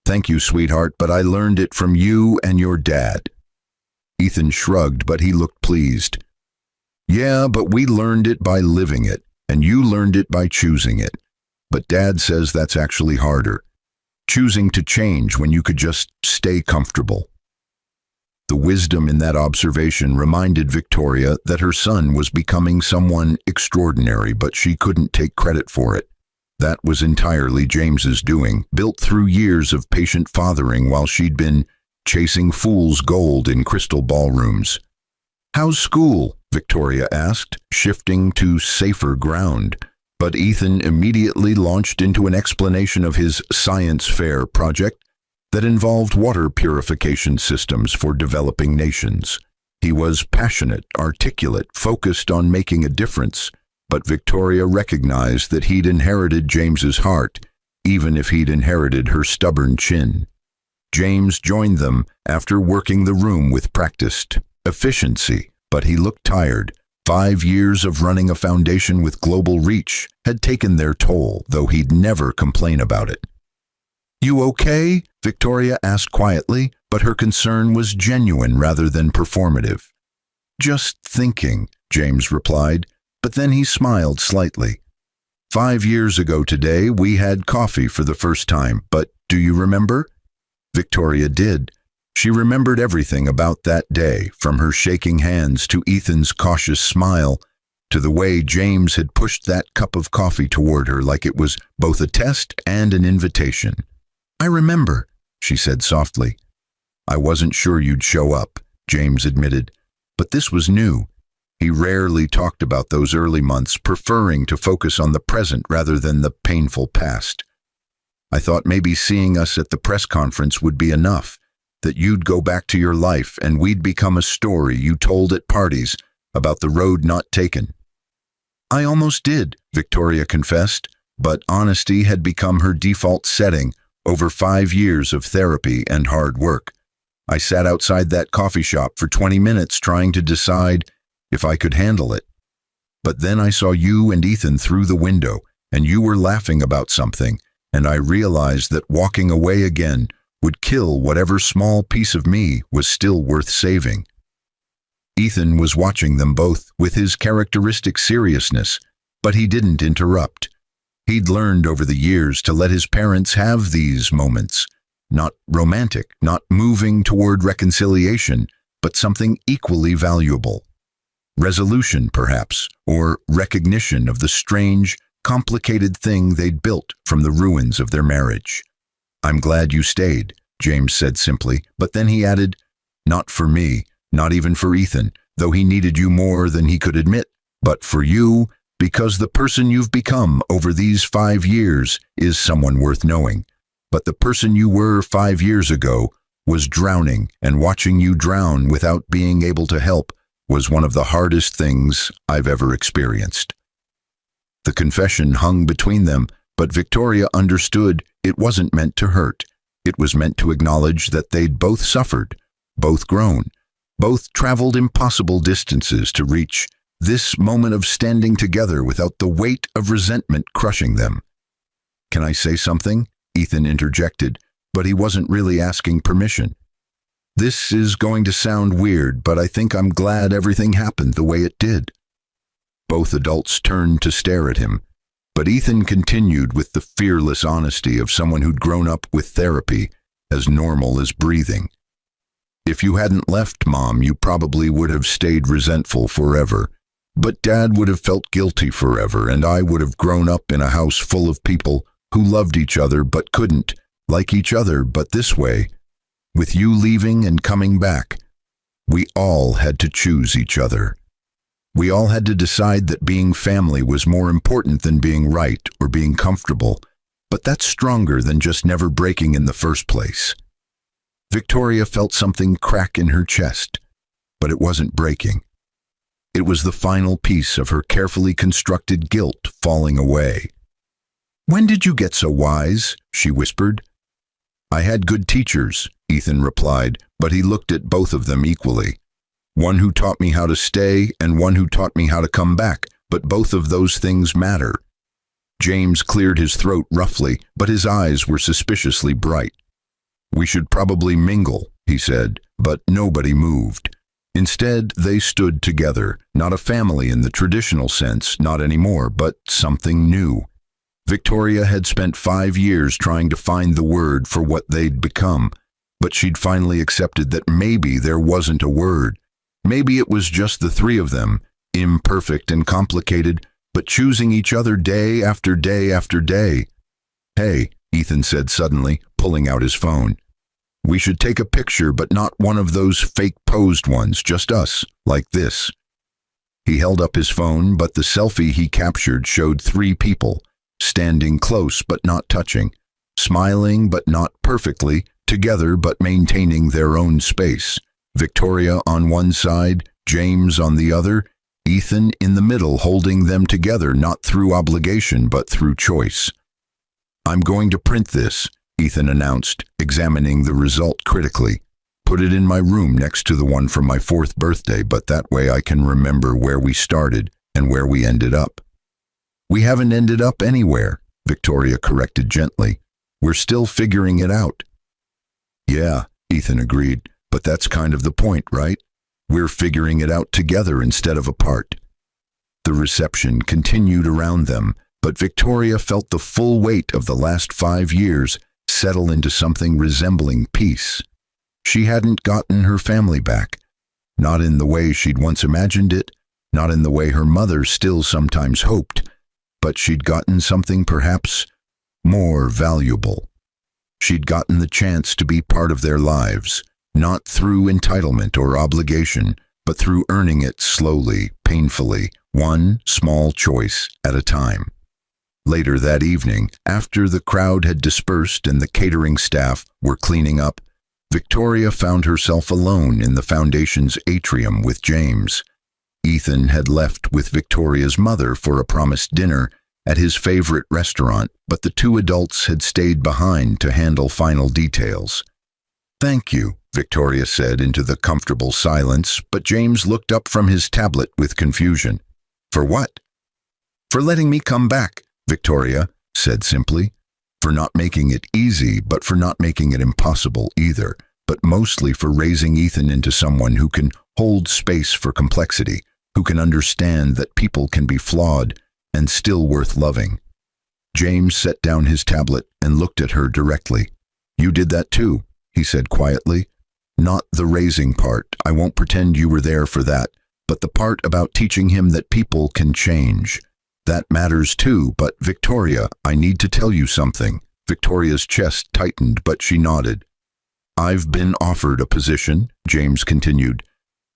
"Thank you, sweetheart, but I learned it from you and your dad." Ethan shrugged, but he looked pleased. "Yeah, but we learned it by living it, and you learned it by choosing it. But Dad says that's actually harder. Choosing to change when you could just stay comfortable." The wisdom in that observation reminded Victoria that her son was becoming someone extraordinary, but she couldn't take credit for it. That was entirely James's doing, built through years of patient fathering while she'd been chasing fool's gold in crystal ballrooms. "How's school?" Victoria asked, shifting to safer ground. But Ethan immediately launched into an explanation of his science fair project that involved water purification systems for developing nations. He was passionate, articulate, focused on making a difference, but Victoria recognized that he'd inherited James's heart, even if he'd inherited her stubborn chin. James joined them after working the room with practiced efficiency, but he looked tired. 5 years of running a foundation with global reach had taken their toll, though he'd never complain about it. "You okay?" Victoria asked quietly, but her concern was genuine rather than performative. "Just thinking," James replied, but then he smiled slightly. 5 years ago today, we had coffee for the first time, but do you remember?" Victoria did. She remembered everything about that day, from her shaking hands to Ethan's cautious smile, to the way James had pushed that cup of coffee toward her like it was both a test and an invitation. "I remember," she said softly. "I wasn't sure you'd show up," James admitted, but this was new. He rarely talked about those early months, preferring to focus on the present rather than the painful past. "I thought maybe seeing us at the press conference would be enough, that you'd go back to your life and we'd become a story you told at parties about the road not taken." "I almost did," Victoria confessed, but honesty had become her default setting over 5 years of therapy and hard work. "I sat outside that coffee shop for 20 minutes trying to decide if I could handle it. But then I saw you and Ethan through the window, and you were laughing about something, and I realized that walking away again would kill whatever small piece of me was still worth saving." Ethan was watching them both with his characteristic seriousness, but he didn't interrupt. He'd learned over the years to let his parents have these moments. Not romantic, not moving toward reconciliation, but something equally valuable. Resolution, perhaps, or recognition of the strange, complicated thing they'd built from the ruins of their marriage. "I'm glad you stayed," James said simply, but then he added, "Not for me, not even for Ethan, though he needed you more than he could admit, but for you, because the person you've become over these 5 years is someone worth knowing. But the person you were 5 years ago was drowning, and watching you drown without being able to help was one of the hardest things I've ever experienced." The confession hung between them, but Victoria understood it wasn't meant to hurt. It was meant to acknowledge that they'd both suffered, both grown, both traveled impossible distances to reach this moment of standing together without the weight of resentment crushing them. "Can I say something?" Ethan interjected, but he wasn't really asking permission. "This is going to sound weird, but I think I'm glad everything happened the way it did." Both adults turned to stare at him, but Ethan continued with the fearless honesty of someone who'd grown up with therapy, as normal as breathing. "If you hadn't left, Mom, you probably would have stayed resentful forever. But Dad would have felt guilty forever, and I would have grown up in a house full of people who loved each other but couldn't like each other but this way. With you leaving and coming back, we all had to choose each other. We all had to decide that being family was more important than being right or being comfortable, but that's stronger than just never breaking in the first place." Victoria felt something crack in her chest, but it wasn't breaking. It was the final piece of her carefully constructed guilt falling away. "When did you get so wise?" she whispered. "I had good teachers," Ethan replied, but he looked at both of them equally. "One who taught me how to stay and one who taught me how to come back, but both of those things matter." James cleared his throat roughly, but his eyes were suspiciously bright. "We should probably mingle," he said, but nobody moved. Instead, they stood together, not a family in the traditional sense, not anymore, but something new. Victoria had spent 5 years trying to find the word for what they'd become, but she'd finally accepted that maybe there wasn't a word. Maybe it was just the three of them, imperfect and complicated, but choosing each other day after day after day. "Hey," Ethan said suddenly, pulling out his phone. "We should take a picture, but not one of those fake posed ones, just us, like this." He held up his phone, but the selfie he captured showed 3 people, standing close but not touching, smiling but not perfectly, together but maintaining their own space. Victoria on one side, James on the other, Ethan in the middle, holding them together not through obligation but through choice. "I'm going to print this," Ethan announced, examining the result critically. "Put it in my room next to the one from my 4th birthday, but that way I can remember where we started and where we ended up." "We haven't ended up anywhere," Victoria corrected gently. "We're still figuring it out." "Yeah," Ethan agreed, "but that's kind of the point, right? We're figuring it out together instead of apart." The reception continued around them, but Victoria felt the full weight of the last 5 years settle into something resembling peace. She hadn't gotten her family back, not in the way she'd once imagined it, not in the way her mother still sometimes hoped, but she'd gotten something perhaps more valuable. She'd gotten the chance to be part of their lives, not through entitlement or obligation, but through earning it slowly, painfully, one small choice at a time. Later that evening, after the crowd had dispersed and the catering staff were cleaning up, Victoria found herself alone in the foundation's atrium with James. Ethan had left with Victoria's mother for a promised dinner at his favorite restaurant, but the 2 adults had stayed behind to handle final details. "Thank you," Victoria said into the comfortable silence, but James looked up from his tablet with confusion. "For what?" "For letting me come back," Victoria said simply. "For not making it easy, but for not making it impossible either, but mostly for raising Ethan into someone who can hold space for complexity, who can understand that people can be flawed and still worth loving." James set down his tablet and looked at her directly. "You did that too," he said quietly. "Not the raising part. I won't pretend you were there for that. But the part about teaching him that people can change. That matters too, but Victoria, I need to tell you something." Victoria's chest tightened, but she nodded. "I've been offered a position," James continued,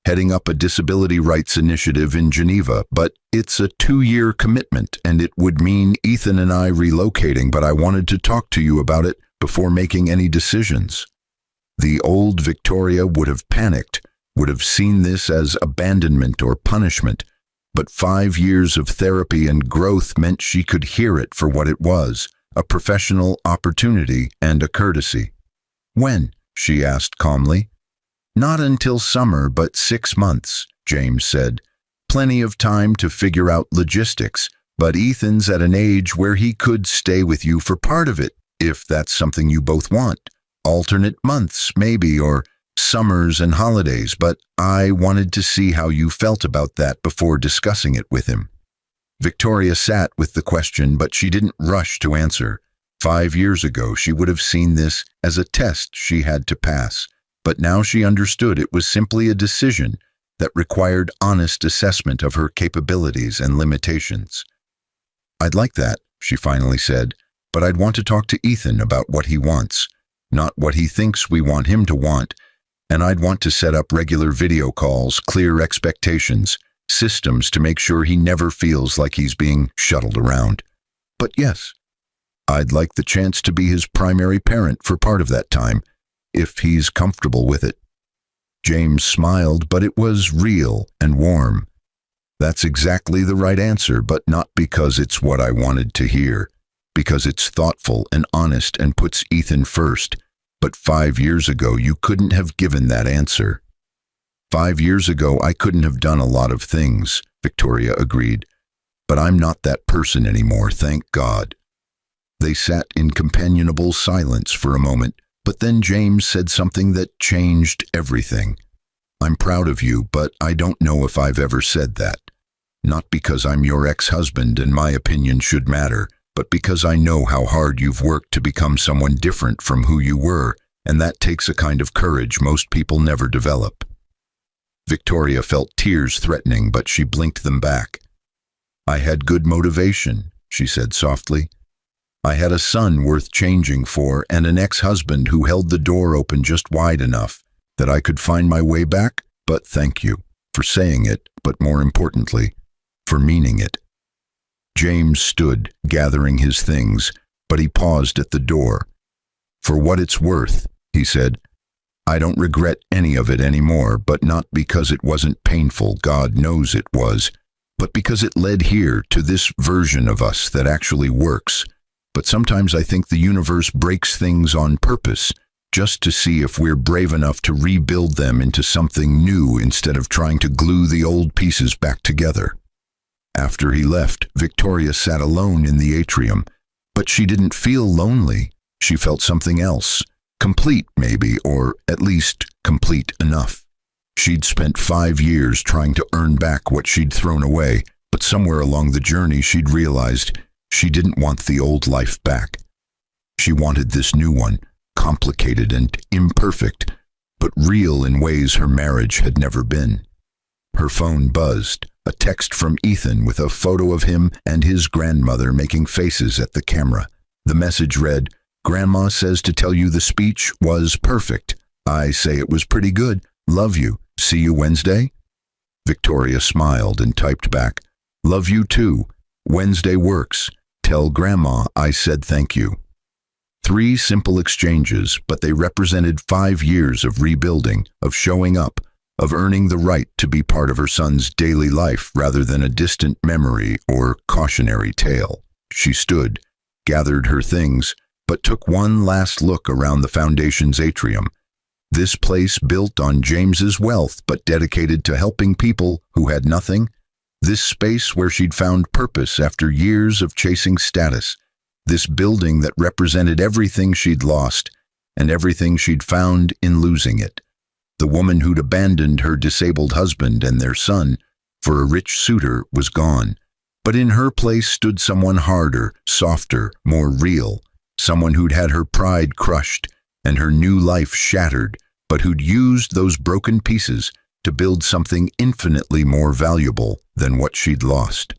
"heading up a disability rights initiative in Geneva, but it's a 2-year commitment, and it would mean Ethan and I relocating, but I wanted to talk to you about it before making any decisions." The old Victoria would have panicked, would have seen this as abandonment or punishment, but 5 years of therapy and growth meant she could hear it for what it was, a professional opportunity and a courtesy. "When?" she asked calmly. "Not until summer, but 6 months," James said. "Plenty of time to figure out logistics, but Ethan's at an age where he could stay with you for part of it, if that's something you both want. Alternate months, maybe, or summers and holidays, but I wanted to see how you felt about that before discussing it with him." Victoria sat with the question, but she didn't rush to answer. 5 years ago, she would have seen this as a test she had to pass, but now she understood it was simply a decision that required honest assessment of her capabilities and limitations. "I'd like that," she finally said, "but I'd want to talk to Ethan about what he wants, not what he thinks we want him to want, and I'd want to set up regular video calls, clear expectations, systems to make sure he never feels like he's being shuttled around. But yes, I'd like the chance to be his primary parent for part of that time, if he's comfortable with it." James smiled, but it was real and warm. "That's exactly the right answer, but not because it's what I wanted to hear, because it's thoughtful and honest and puts Ethan first. But 5 years ago, you couldn't have given that answer." 5 years ago, I couldn't have done a lot of things, Victoria agreed. "But I'm not that person anymore, thank God." They sat in companionable silence for a moment, but then James said something that changed everything. "I'm proud of you, but I don't know if I've ever said that. Not because I'm your ex-husband and my opinion should matter, but because I know how hard you've worked to become someone different from who you were, and that takes a kind of courage most people never develop." Victoria felt tears threatening, but she blinked them back. "I had good motivation," she said softly. "I had a son worth changing for and an ex-husband who held the door open just wide enough that I could find my way back, but thank you for saying it, but more importantly, for meaning it." James stood, gathering his things, but he paused at the door. "For what it's worth," he said, "I don't regret any of it anymore, but not because it wasn't painful, God knows it was, but because it led here to this version of us that actually works. But sometimes I think the universe breaks things on purpose, just to see if we're brave enough to rebuild them into something new instead of trying to glue the old pieces back together." After he left, Victoria sat alone in the atrium, but she didn't feel lonely. She felt something else, complete maybe, or at least complete enough. She'd spent 5 years trying to earn back what she'd thrown away, but somewhere along the journey she'd realized she didn't want the old life back. She wanted this new one, complicated and imperfect, but real in ways her marriage had never been. Her phone buzzed, a text from Ethan with a photo of him and his grandmother making faces at the camera. The message read, "Grandma says to tell you the speech was perfect. I say it was pretty good. Love you. See you Wednesday?" Victoria smiled and typed back, "Love you too. Wednesday works. Tell Grandma I said thank you." 3 simple exchanges, but they represented 5 years of rebuilding, of showing up, of earning the right to be part of her son's daily life rather than a distant memory or cautionary tale. She stood, gathered her things, but took one last look around the foundation's atrium. This place built on James's wealth but dedicated to helping people who had nothing. This space where she'd found purpose after years of chasing status. This building that represented everything she'd lost and everything she'd found in losing it. The woman who'd abandoned her disabled husband and their son for a rich suitor was gone, But in her place stood someone harder, softer, more real, someone who'd had her pride crushed and her new life shattered, but who'd used those broken pieces to build something infinitely more valuable than what she'd lost.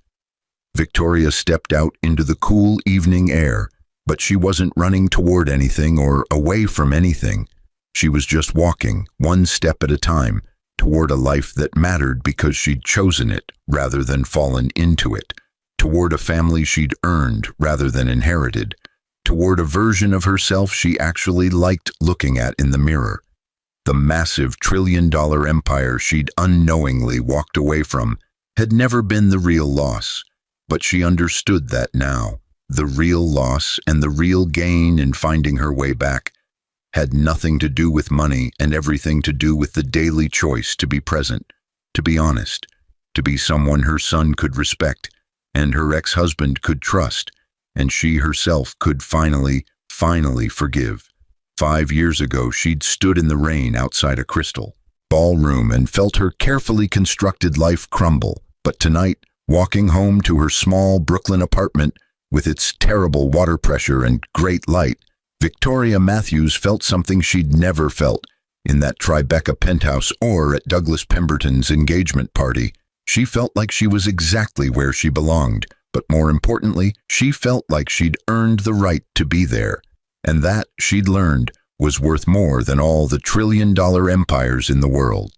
Victoria stepped out into the cool evening air, but she wasn't running toward anything or away from anything. She was just walking, one step at a time, toward a life that mattered because she'd chosen it rather than fallen into it, toward a family she'd earned rather than inherited, toward a version of herself she actually liked looking at in the mirror. The massive trillion-dollar empire she'd unknowingly walked away from had never been the real loss, but she understood that now. The real loss and the real gain in finding her way back had nothing to do with money and everything to do with the daily choice to be present, to be honest, to be someone her son could respect and her ex-husband could trust, and she herself could finally forgive. 5 years ago, she'd stood in the rain outside a crystal ballroom and felt her carefully constructed life crumble. But tonight, walking home to her small Brooklyn apartment with its terrible water pressure and great light, Victoria Matthews felt something she'd never felt in that Tribeca penthouse or at Douglas Pemberton's engagement party. She felt like she was exactly where she belonged, but more importantly, she felt like she'd earned the right to be there. And that, she'd learned, was worth more than all the trillion-dollar empires in the world.